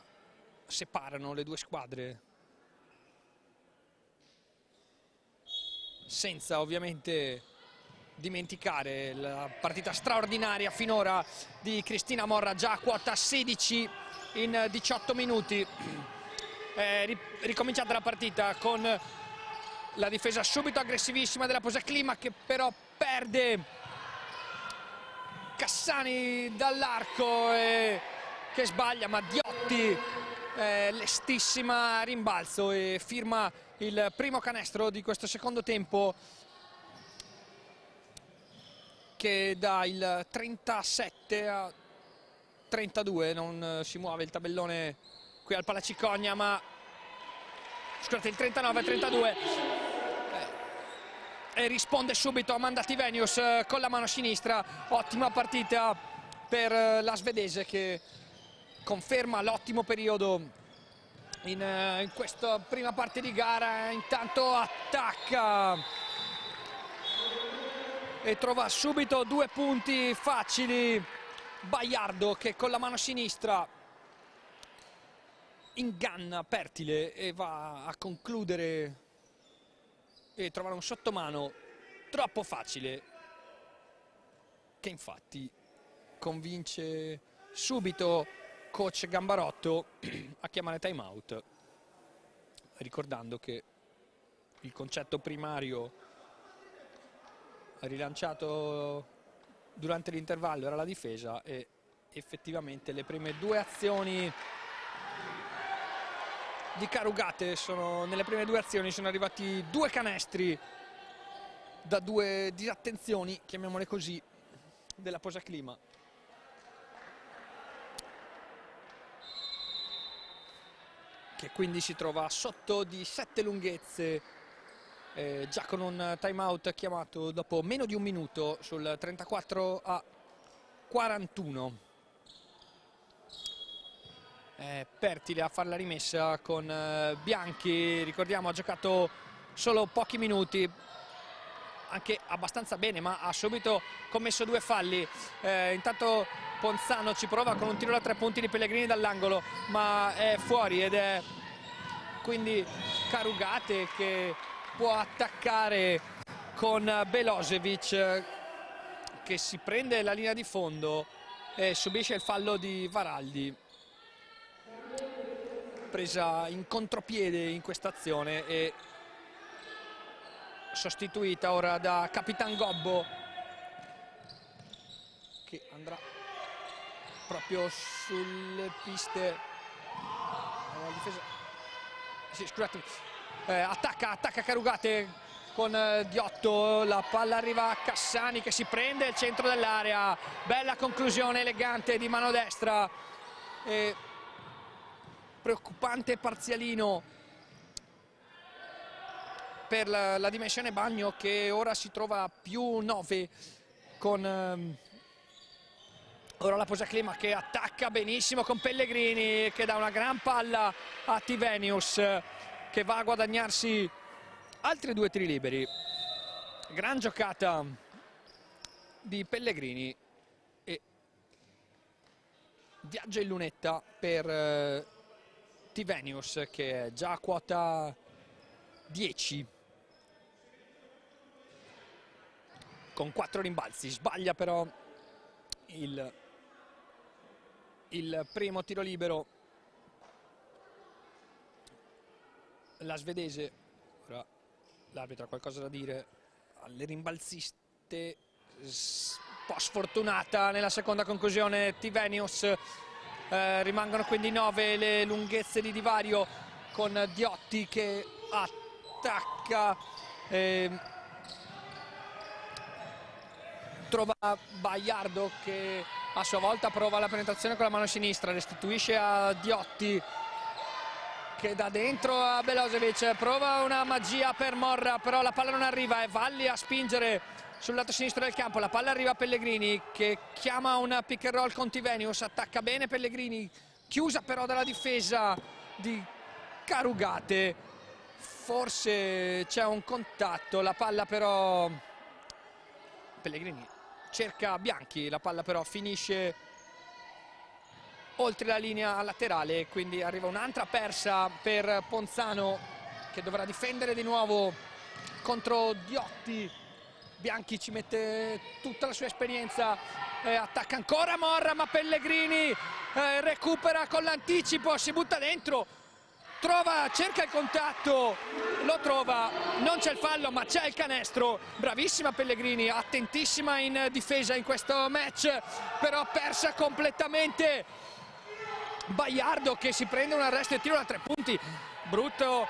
separano le due squadre, senza ovviamente dimenticare la partita straordinaria finora di Cristina Morra, già a quota 16 in 18 minuti. È ricominciata la partita con la difesa subito aggressivissima della Posaclima, che però perde Cassani dall'arco e che sbaglia, ma Diotti lestissima a rimbalzo e firma il primo canestro di questo secondo tempo, che dà il 37 a 32. Non si muove il tabellone qui al Palacicogna, ma scusate, il 39 a 32, e risponde subito Amanda Tivenius con la mano sinistra. Ottima partita per la svedese, che conferma l'ottimo periodo in questa prima parte di gara. Intanto attacca e trova subito due punti facili Baiardo, che con la mano sinistra inganna Pertile e va a concludere e trovare un sottomano troppo facile, che infatti convince subito coach Gambarotto a chiamare time out, ricordando che il concetto primario rilanciato durante l'intervallo era la difesa, e effettivamente le prime due azioni di Carugate nelle prime due azioni sono arrivati due canestri da due disattenzioni, chiamiamole così, della Posaclima, che quindi si trova sotto di 7 lunghezze, già con un time out chiamato dopo meno di un minuto sul 34 a 41. Pertile a fare la rimessa con Bianchi, ricordiamo ha giocato solo pochi minuti, anche abbastanza bene, ma ha subito commesso due falli. Intanto Ponzano ci prova con un tiro da 3 punti di Pellegrini dall'angolo, ma è fuori, ed è quindi Carugate che può attaccare con Belosevic, che si prende la linea di fondo e subisce il fallo di Varaldi, presa in contropiede in questa azione e sostituita ora da Capitan Gobbo, che andrà proprio sulle piste. La difesa, sì, scusate, attacca Carugate con Diotto, la palla arriva a Cassani che si prende il centro dell'area, bella conclusione elegante di mano destra, e preoccupante parzialino per la Dimensione Bagno, che ora si trova a più 9 con ora la Posaclima, che attacca benissimo con Pellegrini, che dà una gran palla a Tivenius, che va a guadagnarsi altri due tiri liberi. Gran giocata di Pellegrini e viaggio in lunetta per Tivenius, che è già a quota 10 con 4 rimbalzi. Sbaglia però il primo tiro libero la svedese. Ora l'arbitro ha qualcosa da dire alle rimbalziste. Un po' sfortunata nella seconda conclusione Tivenius. Rimangono quindi 9 le lunghezze di divario, con Diotti che attacca, trova Baiardo che a sua volta prova la penetrazione con la mano sinistra, restituisce a Diotti che da dentro a Belosevic, prova una magia per Morra, però la palla non arriva, è Valli a spingere sul lato sinistro del campo, la palla arriva a Pellegrini che chiama un pick and roll con Tivenius, attacca bene Pellegrini, chiusa però dalla difesa di Carugate, forse c'è un contatto, la palla però Pellegrini cerca Bianchi, la palla però finisce oltre la linea laterale, quindi arriva un'altra persa per Ponzano che dovrà difendere di nuovo contro Diotti. Bianchi ci mette tutta la sua esperienza, attacca ancora Morra, ma Pellegrini recupera con l'anticipo, si butta dentro, cerca il contatto, lo trova, non c'è il fallo ma c'è il canestro. Bravissima Pellegrini, attentissima in difesa in questo match, però persa completamente. Baiardo che si prende un arresto e tiro da 3 punti, brutto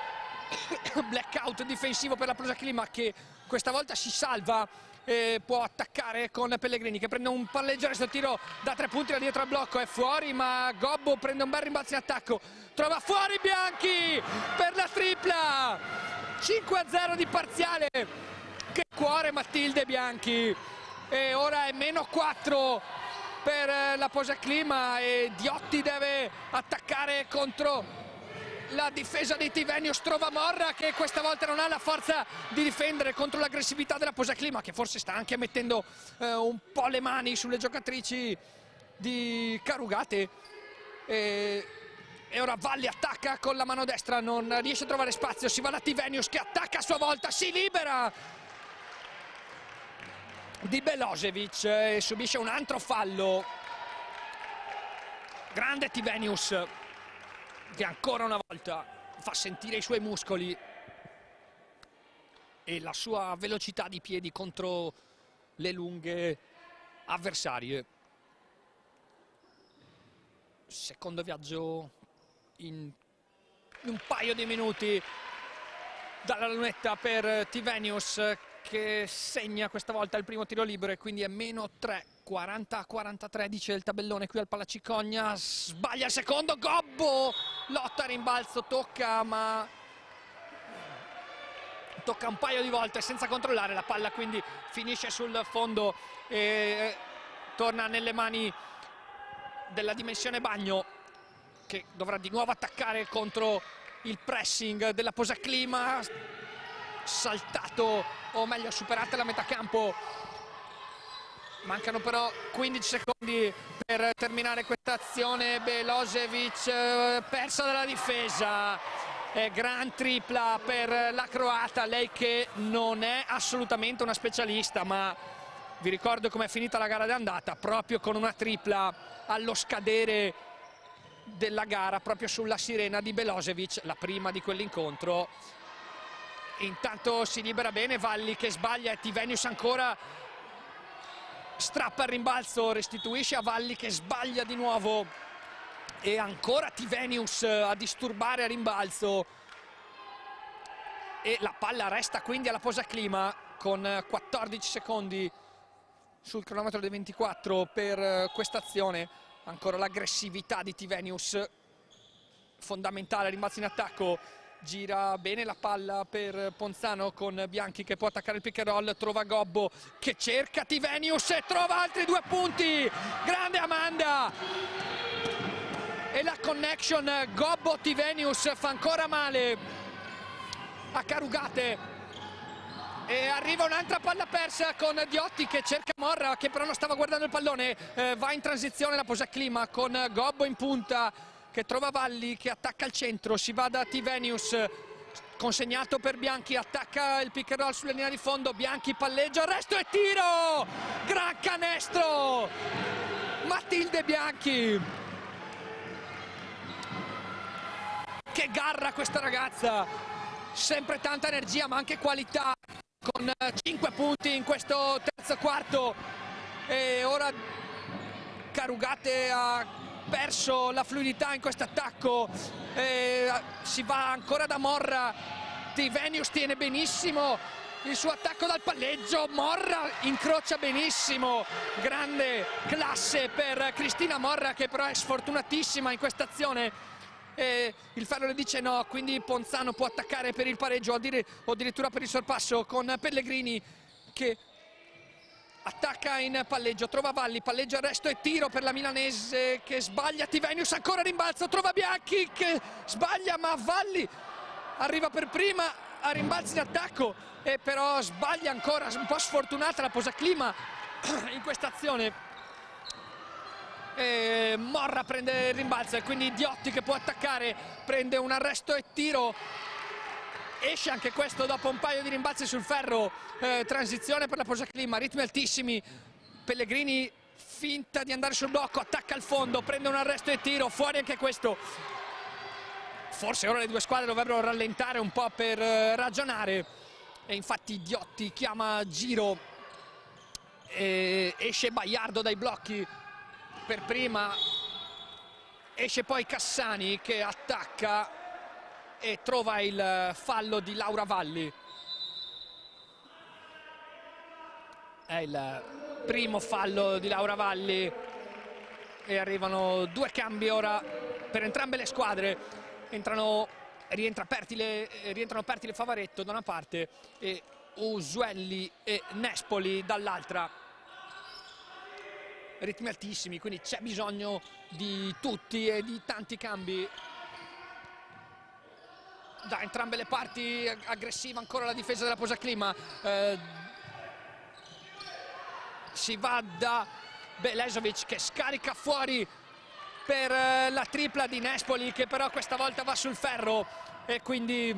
blackout difensivo per la Posa Clima che questa volta si salva e può attaccare con Pellegrini che prende un palleggio, arresto tiro da 3 punti da dietro al blocco, è fuori ma Gobbo prende un bel rimbalzo in attacco, trova fuori Bianchi per la tripla, 5-0 di parziale, che cuore Matilde Bianchi, e ora è -4 per la Posa Clima e Diotti deve attaccare contro la difesa di Tivenius, trova Morra che questa volta non ha la forza di difendere contro l'aggressività della Posa Clima che forse sta anche mettendo un po' le mani sulle giocatrici di Carugate e ora Valli attacca con la mano destra, non riesce a trovare spazio, si va da Tivenius che attacca a sua volta, si libera di Belosevic e subisce un altro fallo. Grande Tivenius che ancora una volta fa sentire i suoi muscoli e la sua velocità di piedi contro le lunghe avversarie. Secondo viaggio in un paio di minuti dalla lunetta per Tivenius che segna questa volta il primo tiro libero e quindi è -3, 40-43 dice il tabellone qui al Palacicogna. Sbaglia il secondo, Gobbo lotta a rimbalzo, tocca ma tocca un paio di volte senza controllare la palla, quindi finisce sul fondo e torna nelle mani della dimensione Bagno che dovrà di nuovo attaccare contro il pressing della Posa Clima. Saltato, o meglio superata la metà campo, mancano però 15 secondi per terminare questa azione. Belosevic persa dalla difesa, gran tripla per la croata, lei che non è assolutamente una specialista, ma vi ricordo com'è finita la gara d'andata, proprio con una tripla allo scadere della gara, proprio sulla sirena di Belosevic, la prima di quell'incontro. Intanto si libera bene Valli che sbaglia e Tivenius ancora strappa il rimbalzo, restituisce a Valli che sbaglia di nuovo e ancora Tivenius a disturbare a rimbalzo e la palla resta quindi alla Posa Clima con 14 secondi sul cronometro dei 24 per questa azione. Ancora l'aggressività di Tivenius, fondamentale, rimbalzo in attacco. Gira bene la palla per Ponzano con Bianchi che può attaccare il pick and roll, trova Gobbo che cerca Tivenius e trova altri 2 punti. Grande Amanda! E la connection Gobbo-Tivenius fa ancora male a Carugate. E arriva un'altra palla persa con Diotti che cerca Morra che però non stava guardando il pallone. Va in transizione la Posa Clima con Gobbo in punta che trova Valli che attacca al centro, si va da Tivenius, consegnato per Bianchi, attacca il pick and roll sulla linea di fondo, Bianchi palleggia, arresto e tiro! Gran canestro! Matilde Bianchi! Che garra questa ragazza! Sempre tanta energia ma anche qualità, con 5 punti in questo terzo quarto e ora Carugate ha perso la fluidità in questo attacco, si va ancora da Morra, Tivenius tiene benissimo il suo attacco dal palleggio, Morra incrocia benissimo, grande classe per Cristina Morra, che però è sfortunatissima in questa azione. Il Ferro le dice no, quindi Ponzano può attaccare per il pareggio o addirittura per il sorpasso, con Pellegrini che attacca in palleggio, trova Valli, palleggio, arresto e tiro per la milanese che sbaglia. Tivenius ancora rimbalzo, trova Bianchi che sbaglia, ma Valli arriva per prima a rimbalzi d'attacco e però sbaglia ancora, un po' sfortunata la Posaclima in questa azione. Morra prende il rimbalzo e quindi Diotti, che può attaccare, prende un arresto e tiro, esce anche questo dopo un paio di rimbalzi sul ferro. Transizione per la Posaclima, ritmi altissimi, Pellegrini finta di andare sul blocco, attacca al fondo, prende un arresto e tiro, fuori anche questo. Forse ora le due squadre dovrebbero rallentare un po' per ragionare, e infatti Diotti chiama giro e esce Baiardo dai blocchi per prima, esce poi Cassani che attacca e trova il fallo di Laura Valli. È il primo fallo di Laura Valli e arrivano due cambi ora per entrambe le squadre. Rientrano Pertile e Favaretto da una parte e Usuelli e Nespoli dall'altra. Ritmi altissimi, quindi c'è bisogno di tutti e di tanti cambi da entrambe le parti. Aggressiva ancora la difesa della Posaclima, si va da Belezovic che scarica fuori per la tripla di Nespoli, che però questa volta va sul ferro e quindi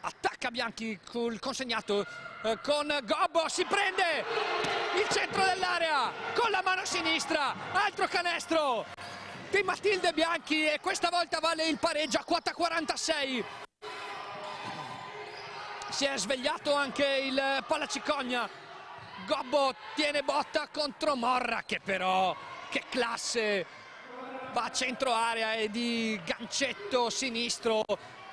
attacca Bianchi col consegnato con Gobbo, si prende il centro dell'area con la mano sinistra, altro canestro di Matilde Bianchi e questa volta vale il pareggio a quota 46. Si è svegliato anche il Palacicogna, Gobbo tiene botta contro Morra che però, che classe, va a centro area e di gancetto sinistro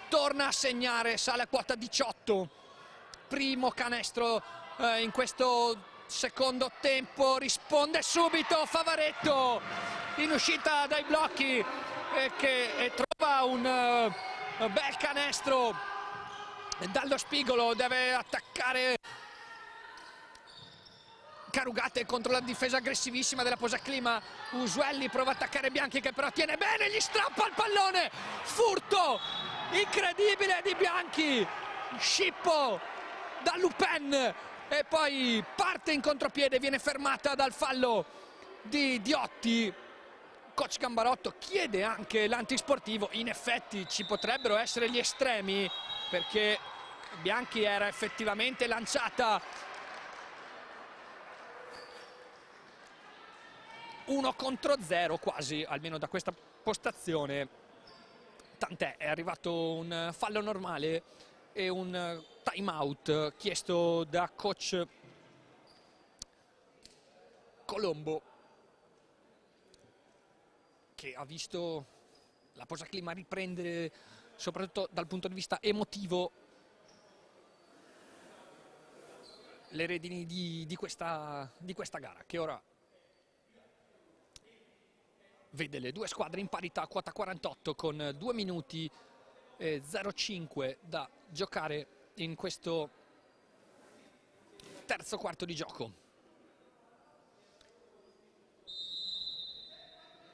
torna a segnare, sale a quota 18. Primo canestro in questo secondo tempo, risponde subito Favaretto in uscita dai blocchi che trova un bel canestro dallo spigolo, deve attaccare Carugate contro la difesa aggressivissima della Posaclima. Usuelli prova a attaccare Bianchi che però tiene bene, gli strappa il pallone, furto incredibile di Bianchi, scippo da Lupin e poi parte in contropiede, viene fermata dal fallo di Diotti. Coach Gambarotto chiede anche l'antisportivo, in effetti ci potrebbero essere gli estremi perché Bianchi era effettivamente lanciata 1 contro 0 quasi, almeno da questa postazione, tant'è, è arrivato un fallo normale e un time out chiesto da coach Colombo, che ha visto la Posaclima riprendere soprattutto dal punto di vista emotivo le redini di questa gara, che ora vede le due squadre in parità, quota 48, con 2 minuti e 0,5 da giocare in questo terzo quarto di gioco.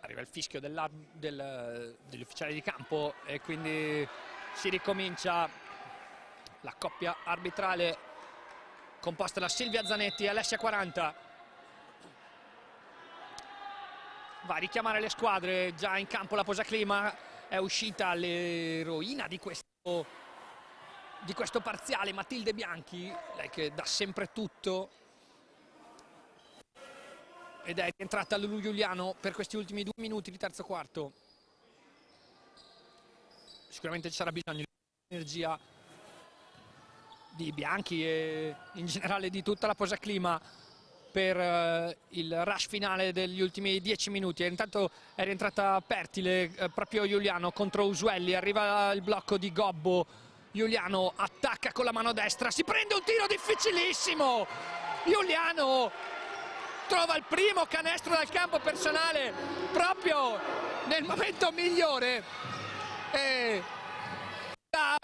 Arriva il fischio degli ufficiali di campo e quindi si ricomincia la coppia arbitrale composta da Silvia Zanetti e Alessia 40. Va a richiamare le squadre, già in campo la Posaclima, è uscita l'eroina di questo parziale, Matilde Bianchi, lei che dà sempre tutto, ed è rientrata Lulu Giuliano per questi ultimi 2 minuti di terzo quarto. Sicuramente ci sarà bisogno di energia di Bianchi e in generale di tutta la Posaclima per il rush finale degli ultimi 10 minuti. Intanto è rientrata Pertile, proprio Giuliano contro Usuelli, arriva il blocco di Gobbo, Giuliano attacca con la mano destra, si prende un tiro difficilissimo. Giuliano trova il primo canestro dal campo personale proprio nel momento migliore e dà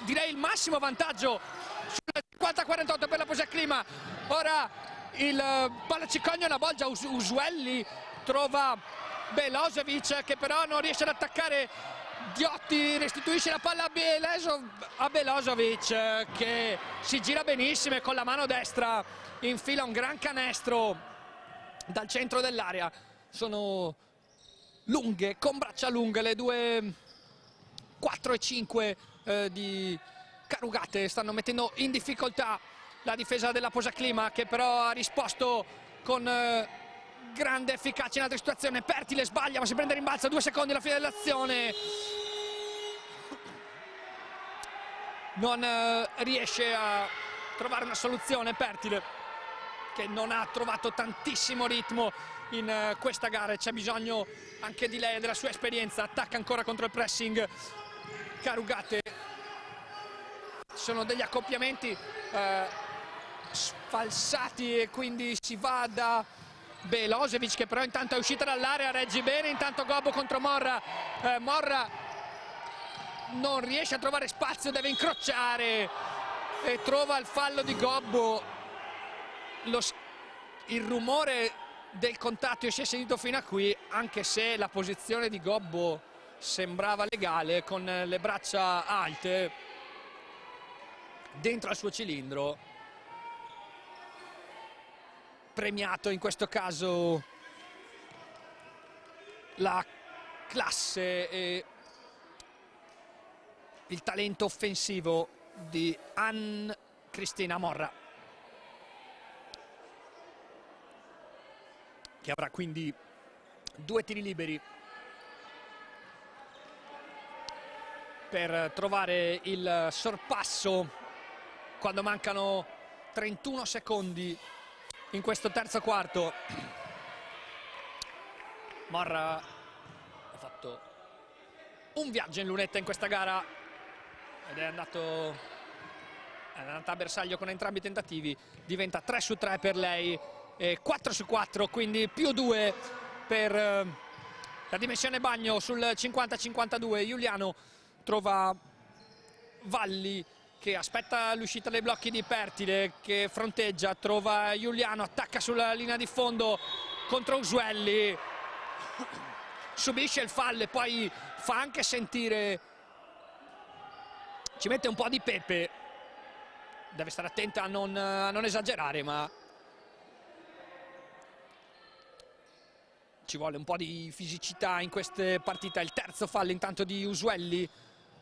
direi il massimo vantaggio sul 50-48 per la Posaclima. Ora il Palacicogno una volta Usuelli trova Belosevic che però non riesce ad attaccare. Diotti restituisce la palla a Belosevic che si gira benissimo e con la mano destra infila un gran canestro dal centro dell'area. Sono lunghe, con braccia lunghe, le due 4 e 5 di Carugate stanno mettendo in difficoltà la difesa della Posaclima, che però ha risposto con grande efficacia in altre situazioni. Pertile sbaglia ma si prende rimbalzo, 2 secondi alla fine dell'azione. Non riesce a trovare una soluzione Pertile, che non ha trovato tantissimo ritmo in questa gara. C'è bisogno anche di lei e della sua esperienza. Attacca ancora contro il pressing Carugate. Sono degli accoppiamenti sfalsati e quindi si va da Belosevic, che però intanto è uscita dall'area, regge bene. Intanto Gobbo contro Morra. Morra non riesce a trovare spazio, deve incrociare e trova il fallo di Gobbo. Il rumore del contatto si è sentito fino a qui, anche se la posizione di Gobbo sembrava legale, con le braccia alte dentro al suo cilindro. Premiato in questo caso la classe e il talento offensivo di Ann Cristina Morra, che avrà quindi 2 tiri liberi per trovare il sorpasso quando mancano 31 secondi in questo terzo quarto. Morra ha fatto un viaggio in lunetta in questa gara ed è andata a bersaglio con entrambi i tentativi. Diventa 3 su 3 per lei e 4 su 4, quindi più 2 per la dimensione bagno sul 50-52. Giuliano trova Valli che aspetta l'uscita dei blocchi di Pertile, che fronteggia, trova Giuliano, attacca sulla linea di fondo contro Usuelli, subisce il fallo e poi fa anche sentire, ci mette un po' di pepe, deve stare attenta a non esagerare, ma ci vuole un po' di fisicità in queste partite. Il terzo fallo intanto di Usuelli,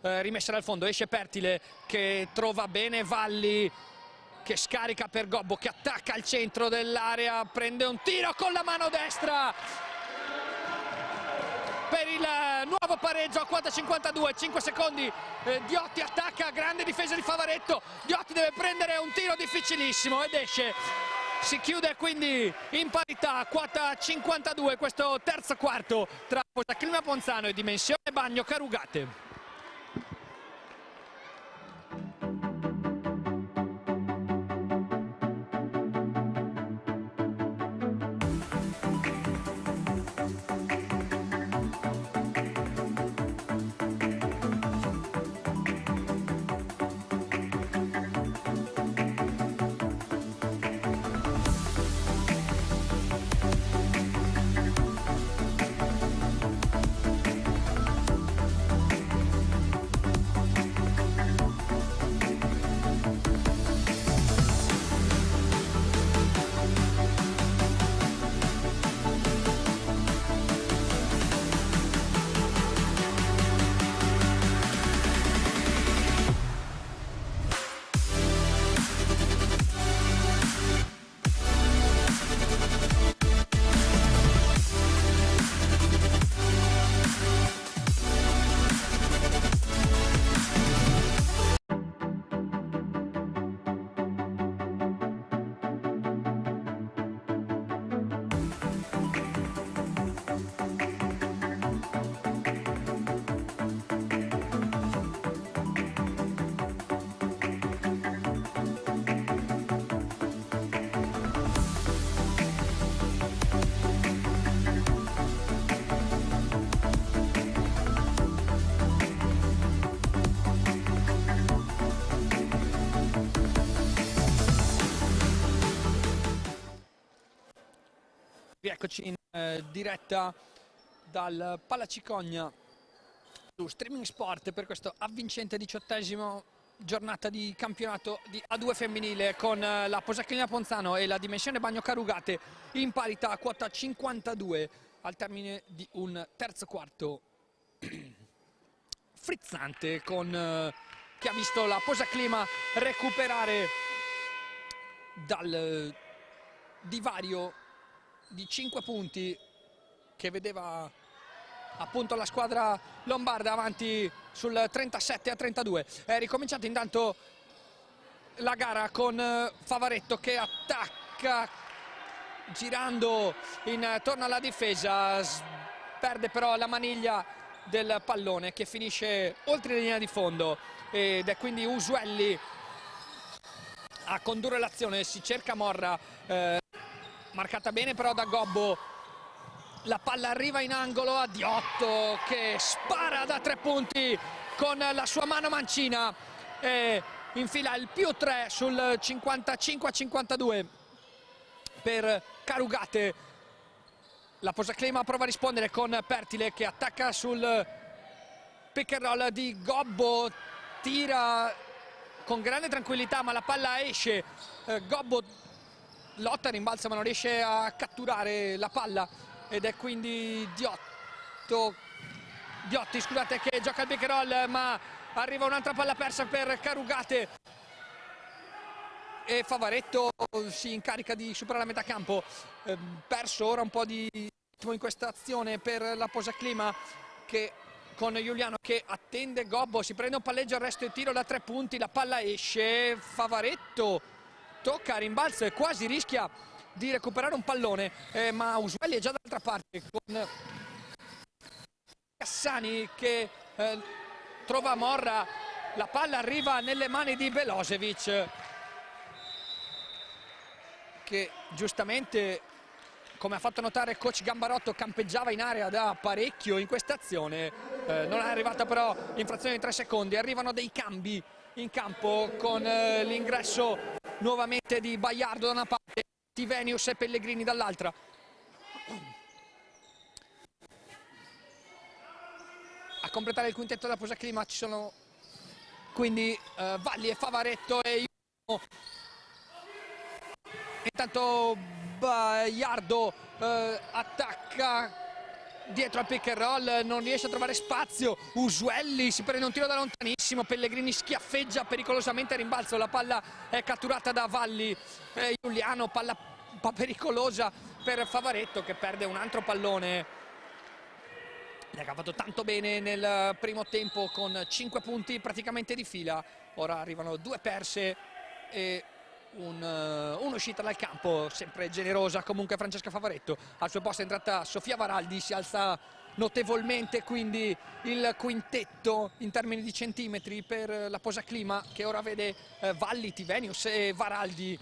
rimessa dal fondo, esce Pertile che trova bene Valli, che scarica per Gobbo, che attacca al centro dell'area, prende un tiro con la mano destra per il nuovo pareggio a quota 52, 5 secondi. Diotti attacca, grande difesa di Favaretto. Diotti deve prendere un tiro difficilissimo ed esce. Si chiude quindi in parità, quota 52, questo terzo quarto tra Posaclima Ponzano e Dimensione Bagno Carugate. Eccoci in diretta dal Palacicogna su Streaming Sport per questo avvincente 18esimo giornata di campionato di A2 femminile, con la Posaclima Ponzano e la Dimensione Bagno Carugate in parità a quota 52 al termine di un terzo quarto frizzante, che ha visto la Posaclima recuperare dal divario di 5 punti che vedeva appunto la squadra lombarda avanti sul 37-32. È ricominciata intanto la gara con Favaretto che attacca girando intorno alla difesa, perde però la maniglia del pallone che finisce oltre la linea di fondo, ed è quindi Usuelli a condurre l'azione. Si cerca Morra, marcata bene però da Gobbo, la palla arriva in angolo a Diotto che spara da 3 punti con la sua mano mancina e infila il +3 sul 55-52 per Carugate. La Posaclima prova a rispondere con Pertile che attacca sul pick and roll di Gobbo, tira con grande tranquillità ma la palla esce. Gobbo lotta, rimbalza ma non riesce a catturare la palla, ed è quindi Diotti, scusate, che gioca il pick and roll, ma arriva un'altra palla persa per Carugate e Favaretto si incarica di superare la metà campo. Perso ora un po' di ritmo in questa azione per la Posaclima, che con Giuliano che attende Gobbo, si prende un palleggio, il resto è tiro da 3 punti, la palla esce, Favaretto tocca, rimbalza e quasi rischia di recuperare un pallone, ma Usuelli è già dall'altra parte con Cassani che trova Morra, la palla arriva nelle mani di Belosevic che giustamente, come ha fatto notare coach Gambarotto, campeggiava in area da parecchio in questa azione. Non è arrivata però in frazione di 3 secondi. Arrivano dei cambi in campo con l'ingresso nuovamente di Baiardo da una parte, Tivenius e Pellegrini dall'altra. A completare il quintetto della Posaclima ci sono quindi Valli e Favaretto e intanto Baiardo attacca dietro al pick and roll, non riesce a trovare spazio. Usuelli si prende un tiro da lontanissimo, Pellegrini schiaffeggia pericolosamente a rimbalzo, la palla è catturata da Valli. Giuliano, palla un po' pericolosa per Favaretto che perde un altro pallone. Ha fatto tanto bene nel primo tempo con 5 punti praticamente di fila. Ora arrivano 2 perse e un'uscita dal campo, sempre generosa comunque Francesca Favaretto. Al suo posto è entrata Sofia Varaldi, si alza notevolmente quindi il quintetto in termini di centimetri per la Posaclima, che ora vede Valli, Tivenius e Varaldi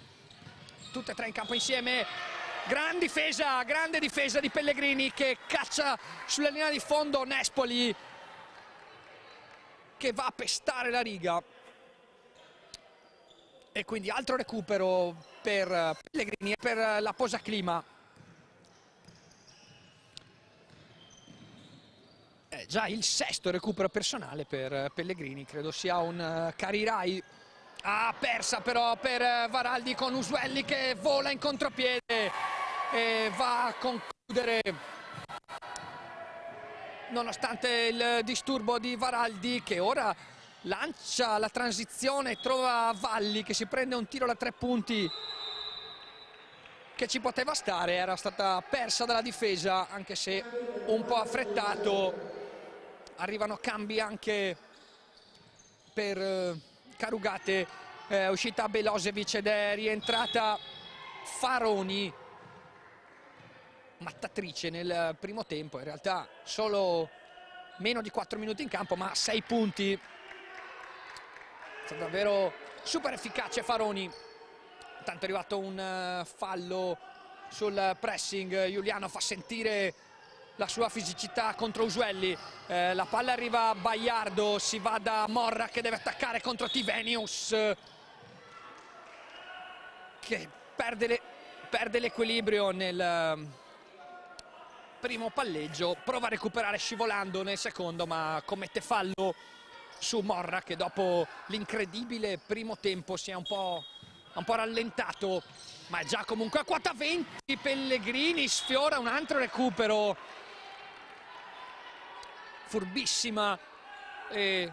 tutte e 3 in campo insieme. Grande difesa di Pellegrini che caccia sulla linea di fondo Nespoli che va a pestare la riga, e quindi altro recupero per Pellegrini e per la Posaclima. È già il 6º recupero personale per Pellegrini, credo sia un carirai. Persa però per Varaldi con Usuelli che vola in contropiede e va a concludere nonostante il disturbo di Varaldi, che ora lancia la transizione, trova Valli che si prende un tiro da 3 punti che ci poteva stare, era stata persa dalla difesa anche se un po' affrettato. Arrivano cambi anche per Carugate, è uscita Belosevic ed è rientrata Faroni, mattatrice nel primo tempo, in realtà solo meno di 4 minuti in campo ma 6 punti. È stato davvero super efficace Faroni. Intanto è arrivato un fallo sul pressing, Giuliano fa sentire la sua fisicità contro Usuelli, la palla arriva a Baiardo, si va da Morra che deve attaccare contro Tivenius che perde l'equilibrio nel primo palleggio, prova a recuperare scivolando nel secondo, ma commette fallo su Morra, che dopo l'incredibile primo tempo si è un po' rallentato, ma è già comunque a quota 20. Pellegrini sfiora un altro recupero, furbissima, e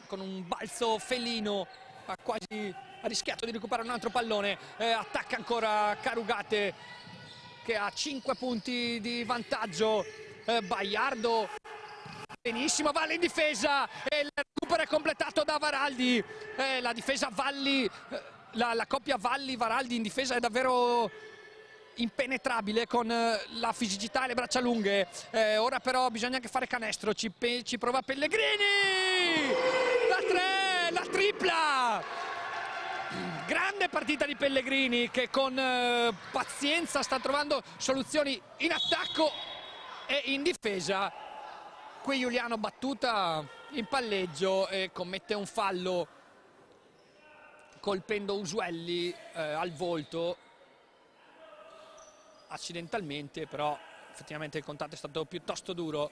con un balzo felino ha rischiato di recuperare un altro pallone. Attacca ancora Carugate, che ha 5 punti di vantaggio. Baiardo, benissimo, Valli in difesa e il recupero è completato da Varaldi. La difesa Valli, la coppia Valli-Varaldi in difesa è davvero impenetrabile, con la fisicità e le braccia lunghe. Ora però bisogna anche fare canestro, ci prova Pellegrini, la 3, la tripla. Grande partita di Pellegrini, che con pazienza sta trovando soluzioni in attacco e in difesa. Qui Giuliano battuta in palleggio e commette un fallo colpendo Usuelli al volto accidentalmente, però effettivamente il contatto è stato piuttosto duro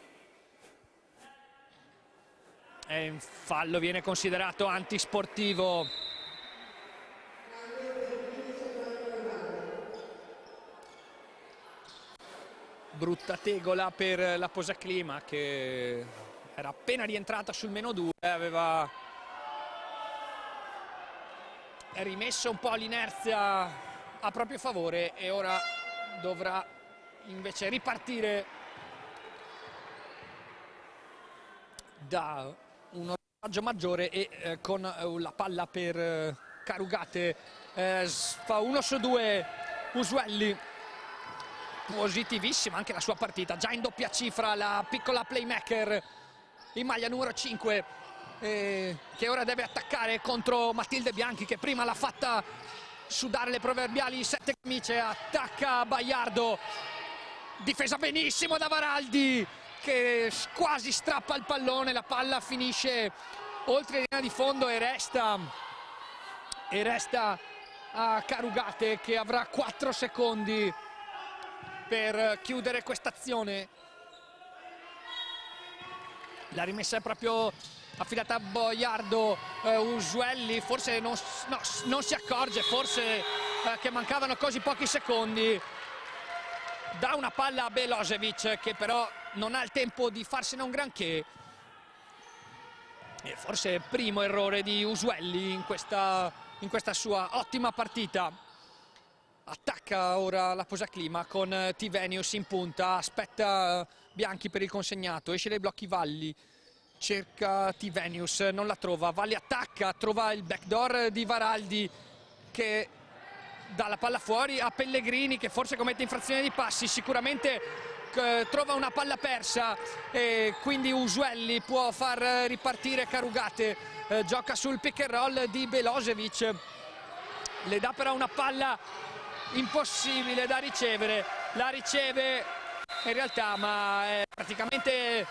e il fallo viene considerato antisportivo. Brutta tegola per la Posaclima, che era appena rientrata sul -2, aveva rimesso un po' l'inerzia a proprio favore e ora dovrà invece ripartire da un vantaggio maggiore e con la palla per Carugate. Fa 1 su 2 Usuelli. Positivissima anche la sua partita, già in doppia cifra la piccola playmaker in maglia numero 5, che ora deve attaccare contro Matilde Bianchi, che prima l'ha fatta sudare le proverbiali 7 camicie. Attacca Baiardo, difesa benissimo da Varaldi, che quasi strappa il pallone, la palla finisce oltre la linea di fondo e resta a Carugate, che avrà 4 secondi per chiudere questa azione. La rimessa è proprio affidata a Boiardo. Usuelli forse non si accorge, forse che mancavano così pochi secondi. Dà una palla a Belosevic, che però non ha il tempo di farsene un granché. E forse primo errore di Usuelli in questa sua ottima partita. Attacca ora la Posaclima con Tivenius in punta, aspetta Bianchi per il consegnato, esce dai blocchi Valli, cerca Tivenius, non la trova, Valli attacca, trova il backdoor di Varaldi, che dà la palla fuori a Pellegrini, che forse commette infrazione di passi, sicuramente trova una palla persa e quindi Usuelli può far ripartire Carugate. Gioca sul pick and roll di Belosevic, le dà però una palla impossibile da ricevere, la riceve in realtà ma è praticamente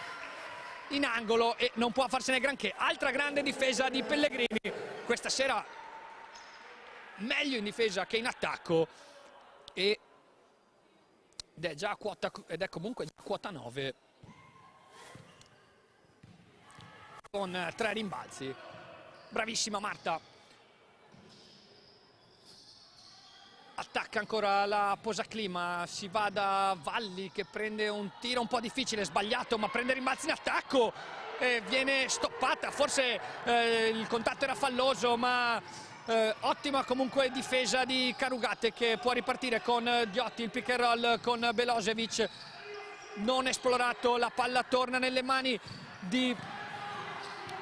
in angolo e non può farsene granché. Altra grande difesa di Pellegrini questa sera, meglio in difesa che in attacco, ed è comunque già quota 9 con 3 rimbalzi. Bravissima Marta. Attacca ancora la Posaclima, si va da Valli, che prende un tiro un po' difficile, sbagliato, ma prende rimbalzi in attacco e viene stoppata. Forse il contatto era falloso, ma ottima comunque difesa di Carugate, che può ripartire con Diotti, il pick and roll con Belosevic. Non esplorato, la palla torna nelle mani di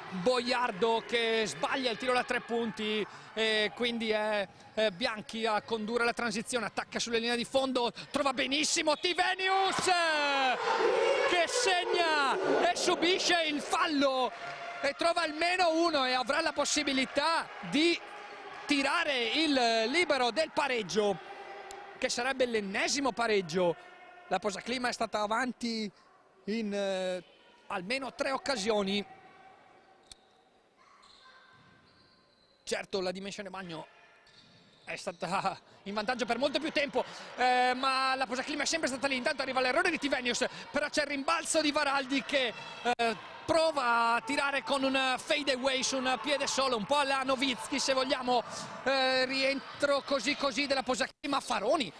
Boiardo, che sbaglia il tiro da 3 punti e quindi è Bianchi a condurre la transizione. Attacca sulle linee di fondo, trova benissimo Tivenius, che segna e subisce il fallo e trova almeno uno e avrà la possibilità di tirare il libero del pareggio, che sarebbe l'ennesimo pareggio. La Posaclima è stata avanti in almeno 3 occasioni. Certo, la dimensione bagno è stata in vantaggio per molto più tempo, ma la Posaclima è sempre stata lì. Intanto arriva l'errore di Tivenius, però c'è il rimbalzo di Varaldi che prova a tirare con un fade away su un piede solo, un po' alla Nowitzki se vogliamo, rientro così della Posaclima. Faroni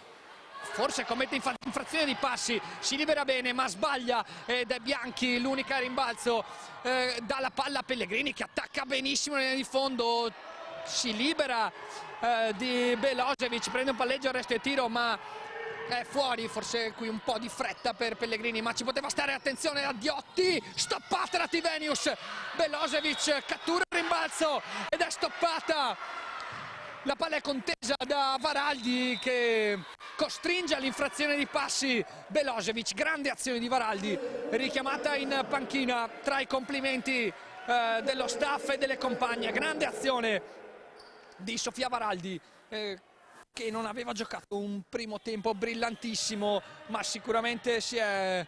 forse commette infrazione di passi, si libera bene ma sbaglia ed è Bianchi l'unica rimbalzo dalla palla. Pellegrini che attacca benissimo nel fondo, si libera di Belosevic, prende un palleggio, arresto e tiro ma è fuori. Forse qui un po' di fretta per Pellegrini, ma ci poteva stare. Attenzione a Diotti, stoppata da Tivenius. Belosevic cattura il rimbalzo ed è stoppata. La palla è contesa da Varaldi che costringe all'infrazione di passi Belosevic. Grande azione di Varaldi, richiamata in panchina tra i complimenti dello staff e delle compagne. Grande azione di Sofia Varaldi, che non aveva giocato un primo tempo brillantissimo, ma sicuramente si è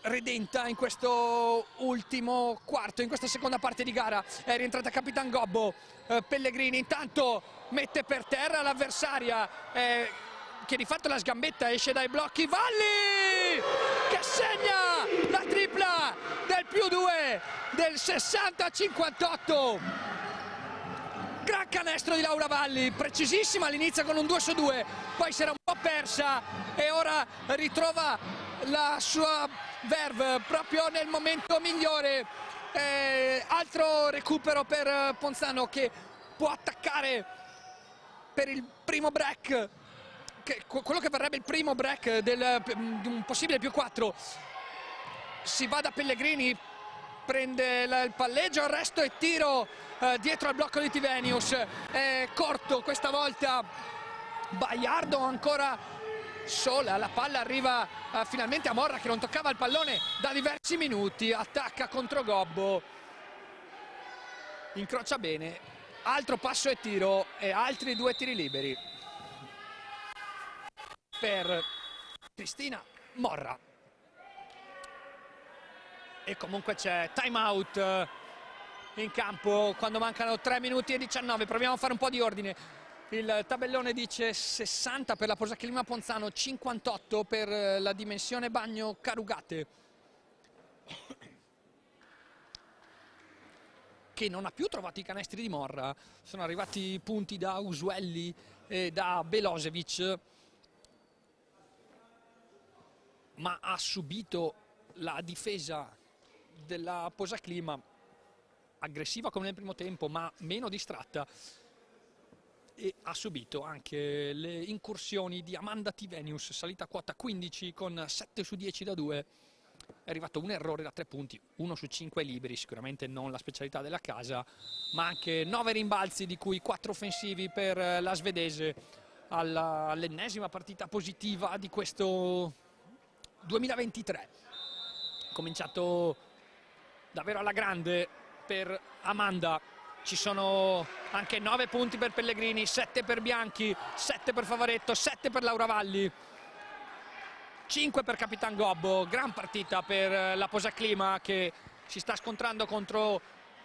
redenta in questo ultimo quarto, in questa seconda parte di gara. È rientrata Capitan Gobbo. Pellegrini intanto mette per terra l'avversaria, che di fatto la sgambetta, esce dai blocchi. Valli che segna la tripla del +2 del 60-58. Gran canestro di Laura Valli, precisissima all'inizio con un 2-2, poi si era un po' persa e ora ritrova la sua verve proprio nel momento migliore. Altro recupero per Ponzano, che può attaccare per il primo break, quello che verrebbe il primo break di un possibile +4. Si va da Pellegrini, prende il palleggio, arresto e tiro dietro al blocco di Tivenius. È corto questa volta Baiardo, ancora sola, la palla arriva finalmente a Morra che non toccava il pallone da diversi minuti. Attacca contro Gobbo, incrocia bene, altro passo e tiro e altri 2 tiri liberi per Cristina Morra. E comunque c'è time out in campo quando mancano 3 minuti e 19. Proviamo a fare un po' di ordine. Il tabellone dice 60 per la Posaclima Ponzano, 58 per la Dimensione Bagno Carugate, che non ha più trovato i canestri di Morra. Sono arrivati punti da Usuelli e da Belosevic, ma ha subito la difesa della Posaclima, aggressiva come nel primo tempo ma meno distratta, e ha subito anche le incursioni di Amanda Tivenius, salita a quota 15 con 7 su 10 da 2. È arrivato un errore da 3 punti, 1 su 5 liberi, sicuramente non la specialità della casa, ma anche 9 rimbalzi, di cui 4 offensivi per la svedese, all'ennesima partita positiva di questo 2023. Cominciato davvero alla grande per Amanda. Ci sono anche 9 punti per Pellegrini, 7 per Bianchi, 7 per Favaretto, 7 per Laura Valli, 5 per Capitan Gobbo. Gran partita per la Posaclima, che si sta scontrando contro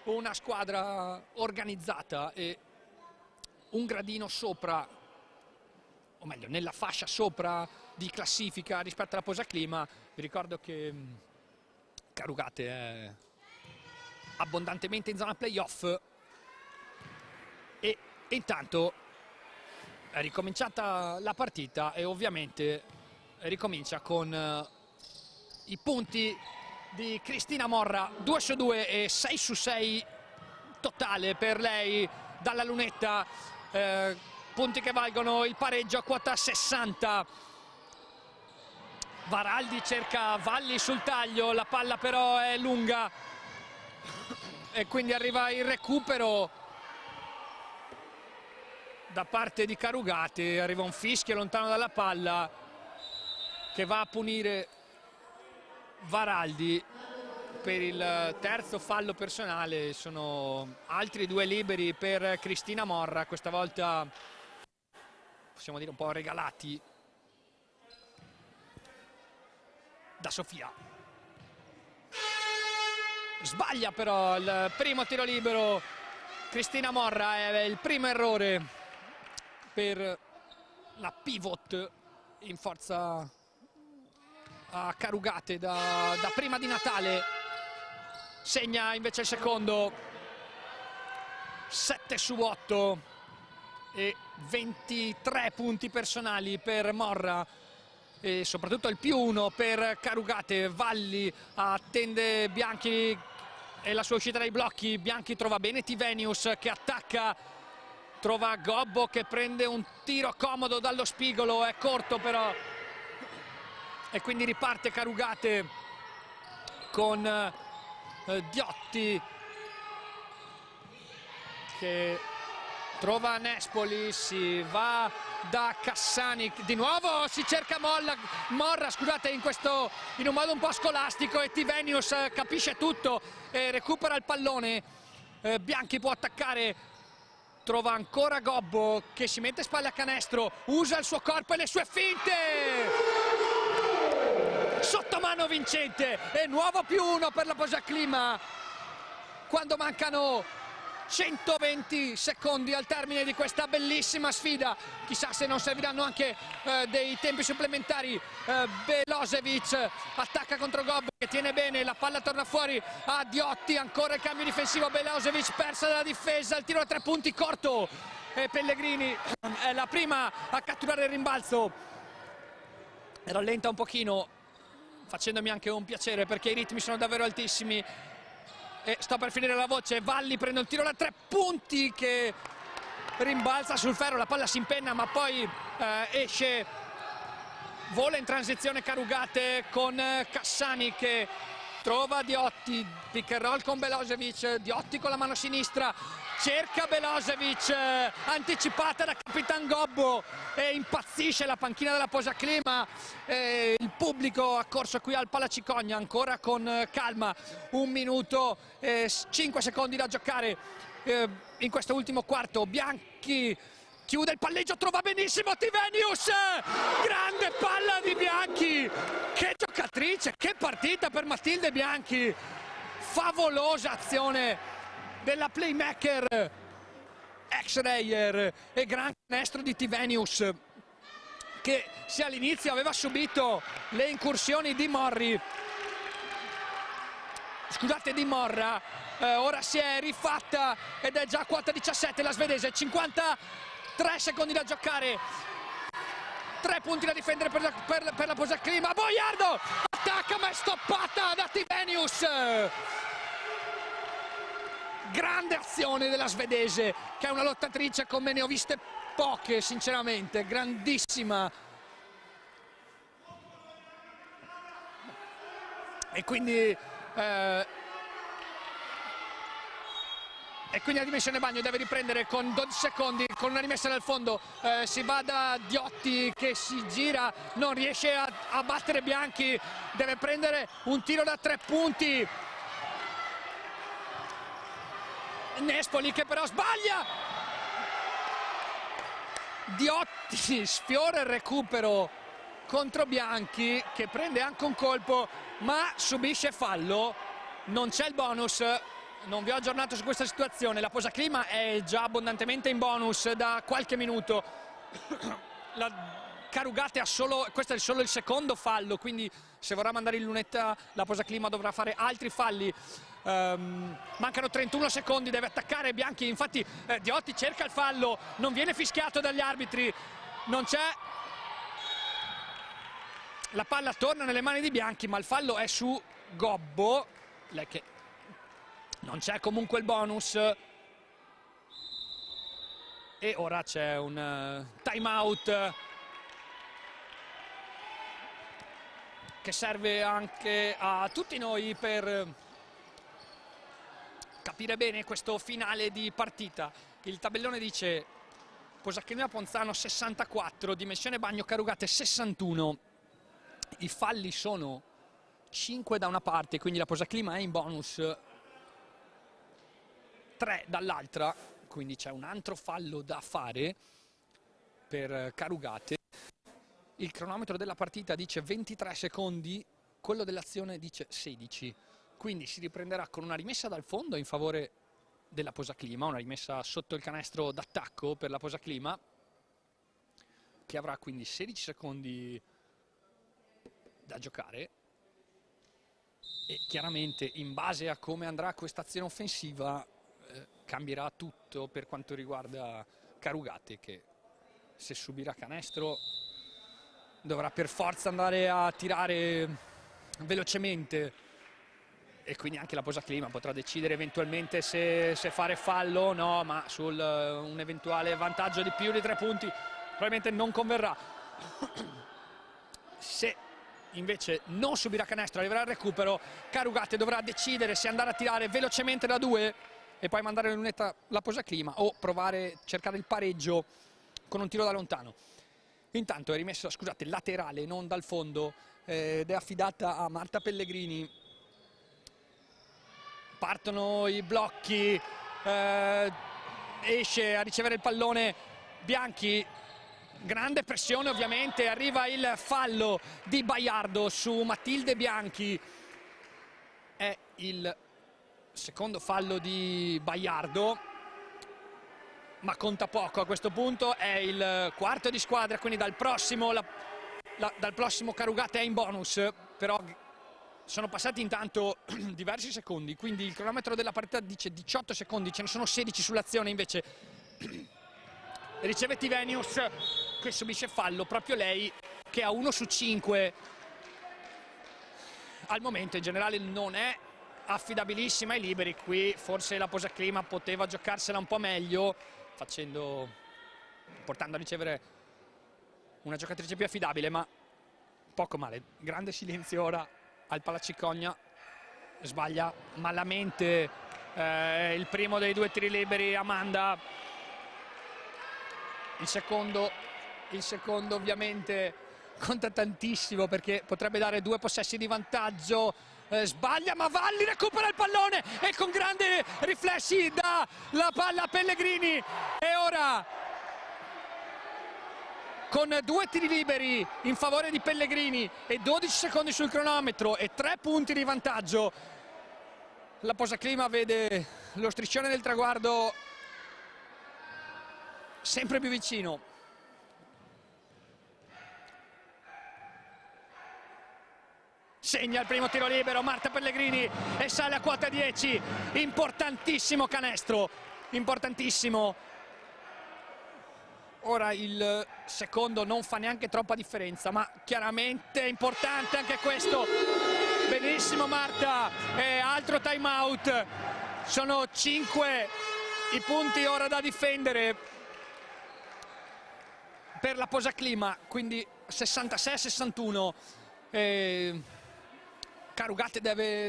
una squadra organizzata e un gradino sopra, o meglio nella fascia sopra di classifica rispetto alla Posaclima. Vi ricordo che Carugate è abbondantemente in zona playoff. E intanto è ricominciata la partita e ovviamente ricomincia con i punti di Cristina Morra, 2 su 2 e 6 su 6 totale per lei dalla lunetta, punti che valgono il pareggio a quota 60. Varaldi cerca Valli sul taglio, la palla però è lunga e quindi arriva il recupero da parte di Carugate. Arriva un fischio lontano dalla palla che va a punire Varaldi per il terzo fallo personale. Sono altri 2 liberi per Cristina Morra, questa volta possiamo dire un po' regalati da Sofia. Sbaglia però il primo tiro libero Cristina Morra, è il primo errore per la pivot in forza a Carugate da prima di Natale. Segna invece il secondo, 7 su 8 e 23 punti personali per Morra e soprattutto il +1 per Carugate. Valli attende Bianchi e la sua uscita dai blocchi. Bianchi trova bene Tivenius che attacca, trova Gobbo che prende un tiro comodo dallo spigolo, è corto però, e quindi riparte Carugate con Diotti che trova Nespoli, si va da Cassani, di nuovo si cerca Morra, scusate, in un modo un po' scolastico, e Tivenius capisce tutto e recupera il pallone. Bianchi può attaccare, trova ancora Gobbo che si mette spalle a canestro, usa il suo corpo e le sue finte. Sottomano vincente e nuovo +1 per la Posaclima quando mancano 120 secondi al termine di questa bellissima sfida. Chissà se non serviranno anche dei tempi supplementari. Belosevic attacca contro Gobbo che tiene bene, la palla torna fuori a Diotti, ancora il cambio difensivo, Belosevic persa dalla difesa, il tiro a 3 punti corto e Pellegrini è la prima a catturare il rimbalzo. Rallenta un pochino, facendomi anche un piacere perché i ritmi sono davvero altissimi. E sto per finire la voce. Valli prende un tiro da 3 punti che rimbalza sul ferro, la palla si impenna ma poi esce, vola in transizione Carugate con Cassani che trova Diotti, pick and roll con Belosevic, Diotti con la mano sinistra cerca Belosevic, anticipata da Capitan Gobbo e impazzisce la panchina della Posaclima. Il pubblico ha corso qui al Palacicogna ancora con calma. 1 minuto e 5 secondi da giocare in questo ultimo quarto. Bianchi chiude il palleggio, trova benissimo Tivenius, grande palla di Bianchi, che giocatrice, che partita per Matilde Bianchi, favolosa azione della playmaker ex-Reyer e gran canestro di Tivenius che se all'inizio aveva subito le incursioni di Morra, ora si è rifatta ed è già quota 17 la svedese. 53 secondi da giocare, 3 punti da difendere per la Posaclima. Boiardo attacca ma è stoppata da Tivenius. Grande azione della svedese che è una lottatrice come ne ho viste poche sinceramente, grandissima. E quindi la dimensione bagno deve riprendere con 12 secondi, con una rimessa dal fondo. Si va da Diotti che si gira, non riesce a battere Bianchi, deve prendere un tiro da 3 punti. Nespoli che però sbaglia, Diotti sfiora il recupero contro Bianchi che prende anche un colpo ma subisce fallo. Non c'è il bonus, non vi ho aggiornato su questa situazione, la Posaclima è già abbondantemente in bonus da qualche minuto. La Carugate ha solo, questo è solo il secondo fallo, quindi se vorrà mandare in lunetta la Posaclima dovrà fare altri falli. Mancano 31 secondi, deve attaccare Bianchi, infatti Diotti cerca il fallo, non viene fischiato dagli arbitri, non c'è, la palla torna nelle mani di Bianchi ma il fallo è su Gobbo, lei che non c'è comunque il bonus e ora c'è un time out che serve anche a tutti noi per capire bene questo finale di partita. Il tabellone dice Posaclima Ponzano 64, Dimensione Bagno Carugate 61. I falli sono 5 da una parte, quindi la Posaclima è in bonus, 3 dall'altra, quindi c'è un altro fallo da fare per Carugate. Il cronometro della partita dice 23 secondi, quello dell'azione dice 16. Quindi si riprenderà con una rimessa dal fondo in favore della Posaclima, una rimessa sotto il canestro d'attacco per la Posaclima, che avrà quindi 16 secondi da giocare, e chiaramente in base a come andrà questa azione offensiva cambierà tutto per quanto riguarda Carugate, che se subirà canestro dovrà per forza andare a tirare velocemente, e quindi anche la Posaclima potrà decidere eventualmente se fare fallo o no, ma sul un eventuale vantaggio di più di 3 punti probabilmente non converrà. Se invece non subirà canestro, arriverà al recupero, Carugate dovrà decidere se andare a tirare velocemente da 2 e poi mandare in lunetta la Posaclima o provare a cercare il pareggio con un tiro da lontano. Intanto è rimessa, scusate, laterale, non dal fondo, ed è affidata a Marta Pellegrini. Partono i blocchi, esce a ricevere il pallone Bianchi, grande pressione ovviamente, arriva il fallo di Baiardo su Matilde Bianchi, è il secondo fallo di Baiardo, ma conta poco a questo punto, è il quarto di squadra, quindi dal prossimo Carugate è in bonus, però sono passati intanto diversi secondi, quindi il cronometro della partita dice 18 secondi, ce ne sono 16 sull'azione, invece riceve Tivenius che subisce fallo, proprio lei che ha 1 su 5 al momento. In generale non è affidabilissima ai liberi, qui forse la Posaclima poteva giocarsela un po' meglio, portando a ricevere una giocatrice più affidabile, ma poco male. Grande silenzio ora al Palacicogna, sbaglia malamente il primo dei 2 tiri liberi Amanda, il secondo ovviamente conta tantissimo perché potrebbe dare 2 possessi di vantaggio. Sbaglia, ma Valli recupera il pallone e con grandi riflessi dà la palla a Pellegrini, e ora con 2 tiri liberi in favore di Pellegrini e 12 secondi sul cronometro e 3 punti di vantaggio, la Posaclima vede lo striscione del traguardo sempre più vicino. Segna il primo tiro libero Marta Pellegrini e sale a quota 10, importantissimo canestro, importantissimo. Ora il secondo non fa neanche troppa differenza, ma chiaramente importante anche questo. Benissimo Marta, e altro time out, sono 5 i punti ora da difendere per la Posaclima, quindi 66-61. Carugate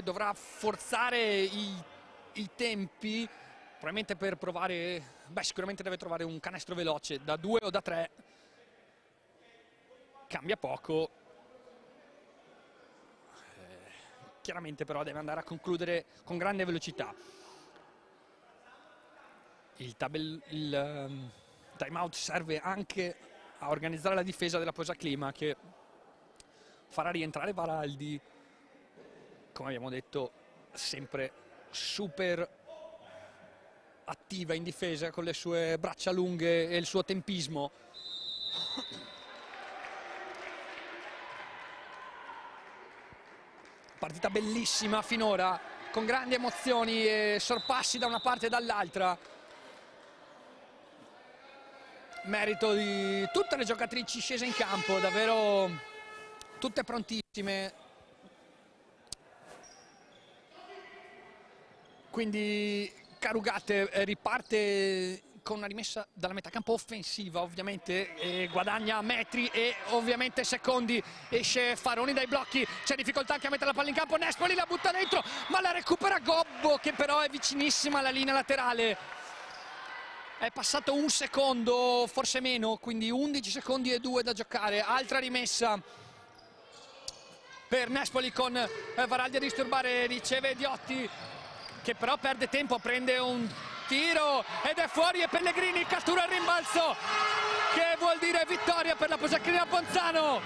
dovrà forzare i tempi, probabilmente per provare, sicuramente deve trovare un canestro veloce da 2 o da 3, cambia poco, chiaramente però deve andare a concludere con grande velocità. Il time out serve anche a organizzare la difesa della Posaclima, che farà rientrare Varaldi, come abbiamo detto sempre super attiva in difesa con le sue braccia lunghe e il suo tempismo. Partita bellissima finora, con grandi emozioni e sorpassi da una parte e dall'altra. Merito di tutte le giocatrici scese in campo, davvero tutte prontissime. Quindi Carugate riparte con una rimessa dalla metà campo offensiva, ovviamente, e guadagna metri e ovviamente secondi. Esce Faroni dai blocchi, c'è difficoltà anche a mettere la palla in campo, Nespoli la butta dentro, ma la recupera Gobbo, che però è vicinissima alla linea laterale. È passato 1 secondo, forse meno, quindi 11 secondi e 2 da giocare. Altra rimessa per Nespoli con Varaldi a disturbare, riceve Diotti, che però perde tempo, prende un tiro ed è fuori, e Pellegrini cattura il rimbalzo, che vuol dire vittoria per la Posaclima Ponzano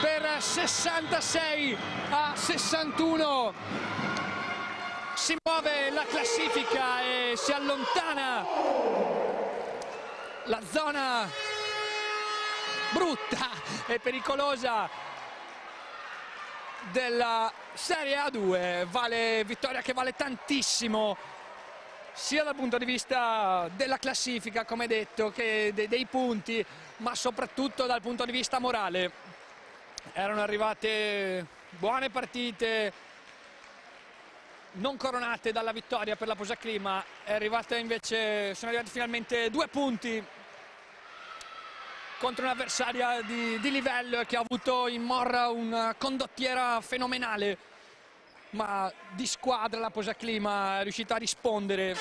per 66-61. si muove la classifica e si allontana la zona brutta e pericolosa della Serie A2. Vittoria che vale tantissimo sia dal punto di vista della classifica, come detto, che dei punti, ma soprattutto dal punto di vista morale. Erano arrivate buone partite non coronate dalla vittoria per la Posaclima, sono arrivati finalmente 2 punti contro un'avversaria di livello che ha avuto in Morra una condottiera fenomenale, ma di squadra la Posaclima è riuscita a rispondere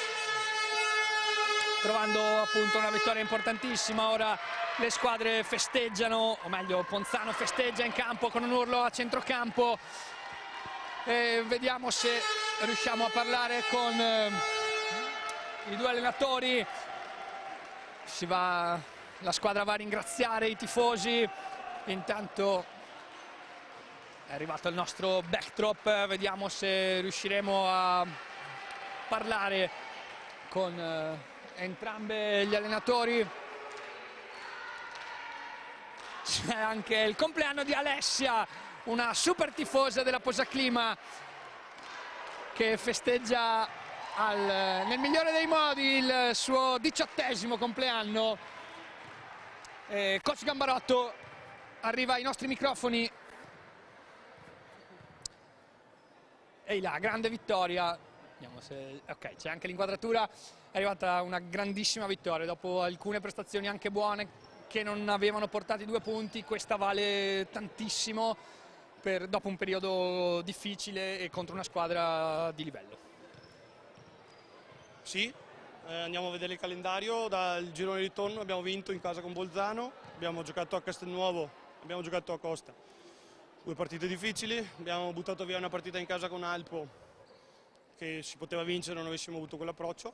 trovando appunto una vittoria importantissima. Ora le squadre festeggiano, o meglio Ponzano festeggia in campo con un urlo a centrocampo, e vediamo se riusciamo a parlare con i 2 allenatori. La squadra va a ringraziare i tifosi. Intanto è arrivato il nostro backdrop, vediamo se riusciremo a parlare con entrambi gli allenatori. C'è anche il compleanno di Alessia, una super tifosa della Posaclima, che festeggia nel migliore dei modi il suo 18° compleanno. Coach Gambarotto arriva ai nostri microfoni. E là, grande vittoria. Vediamo se... Ok, c'è anche l'inquadratura. È arrivata una grandissima vittoria dopo alcune prestazioni anche buone che non avevano portato i 2 punti. Questa vale tantissimo dopo un periodo difficile e contro una squadra di livello. Sì, andiamo a vedere il calendario. Dal girone di ritorno abbiamo vinto in casa con Bolzano, abbiamo giocato a Castelnuovo, abbiamo giocato a Costa. 2 partite difficili, abbiamo buttato via una partita in casa con Alpo che si poteva vincere se non avessimo avuto quell'approccio.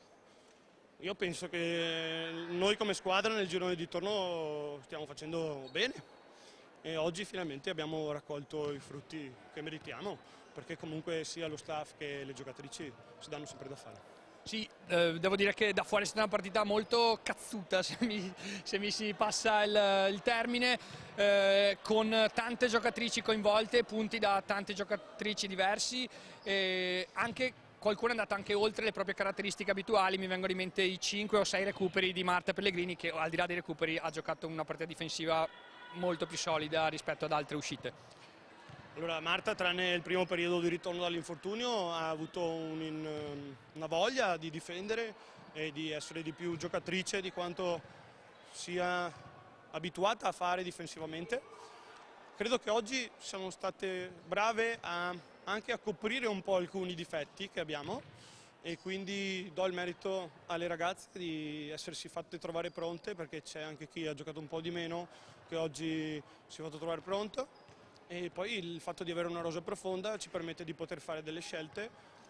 Io penso che noi come squadra nel girone di ritorno stiamo facendo bene e oggi finalmente abbiamo raccolto i frutti che meritiamo, perché comunque sia lo staff che le giocatrici si danno sempre da fare. Sì, devo dire che da fuori è stata una partita molto cazzuta, se mi si passa il termine, con tante giocatrici coinvolte, punti da tante giocatrici diversi, anche qualcuno è andato anche oltre le proprie caratteristiche abituali. Mi vengono in mente i 5 o 6 recuperi di Marta Pellegrini, che al di là dei recuperi ha giocato una partita difensiva molto più solida rispetto ad altre uscite. Allora, Marta, tranne il primo periodo di ritorno dall'infortunio, ha avuto una voglia di difendere e di essere di più giocatrice di quanto sia abituata a fare difensivamente. Credo che oggi siamo state brave anche a coprire un po' alcuni difetti che abbiamo, e quindi do il merito alle ragazze di essersi fatte trovare pronte, perché c'è anche chi ha giocato un po' di meno che oggi si è fatto trovare pronto. E poi il fatto di avere una rosa profonda ci permette di poter fare delle scelte.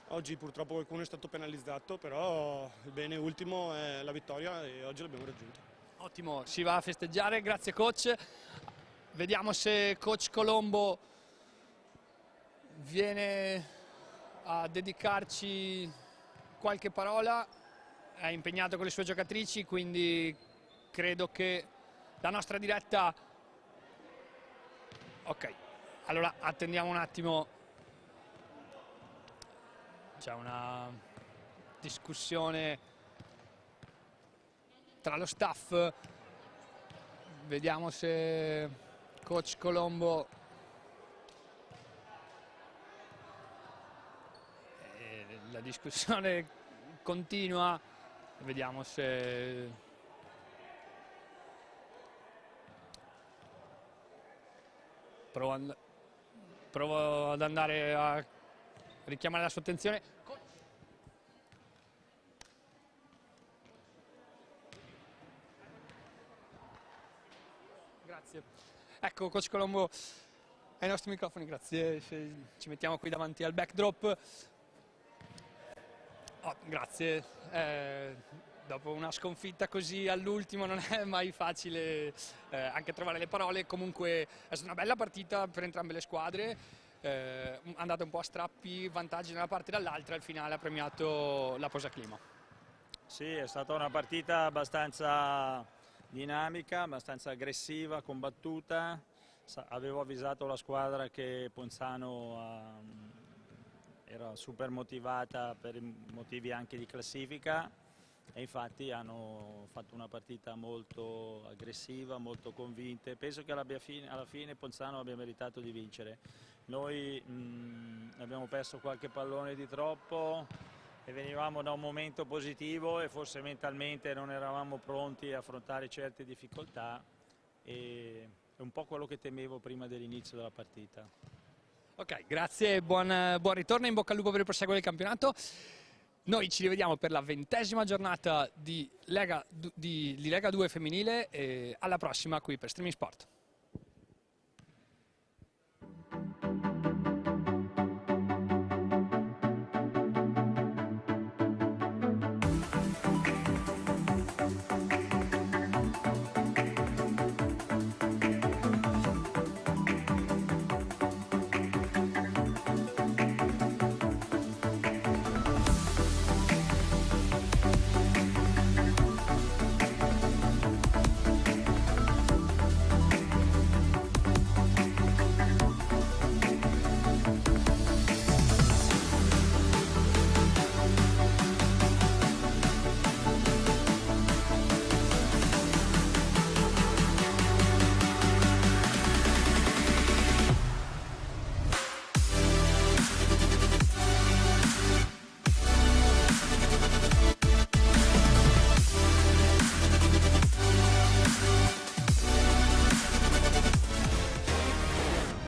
Oggi purtroppo qualcuno è stato penalizzato, però il bene ultimo è la vittoria e oggi l'abbiamo raggiunta. Ottimo, si va a festeggiare, grazie coach. Vediamo se coach Colombo viene a dedicarci qualche parola. È impegnato con le sue giocatrici, quindi credo che la nostra diretta... Ok, allora attendiamo un attimo, c'è una discussione tra lo staff, vediamo se coach Colombo la discussione continua, vediamo se... Provo ad andare a richiamare la sua attenzione. Grazie. Ecco, coach Colombo, ai nostri microfoni, grazie. Ci mettiamo qui davanti al backdrop. Oh, grazie. Dopo una sconfitta così all'ultimo non è mai facile anche trovare le parole. Comunque è stata una bella partita per entrambe le squadre. andate un po' a strappi, vantaggi da una parte e dall'altra, al finale ha premiato la Posaclima. Sì, è stata una partita abbastanza dinamica, abbastanza aggressiva, combattuta. Avevo avvisato la squadra che Ponzano era super motivata per motivi anche di classifica e infatti hanno fatto una partita molto aggressiva, molto convinte. Penso che alla fine Ponzano abbia meritato di vincere. Noi abbiamo perso qualche pallone di troppo e venivamo da un momento positivo e forse mentalmente non eravamo pronti a affrontare certe difficoltà e è un po' quello che temevo prima dell'inizio della partita. Ok, grazie, buon ritorno, in bocca al lupo per il proseguo del campionato. Noi ci rivediamo per la 20ª giornata di Lega 2 femminile e alla prossima qui per Streaming Sport.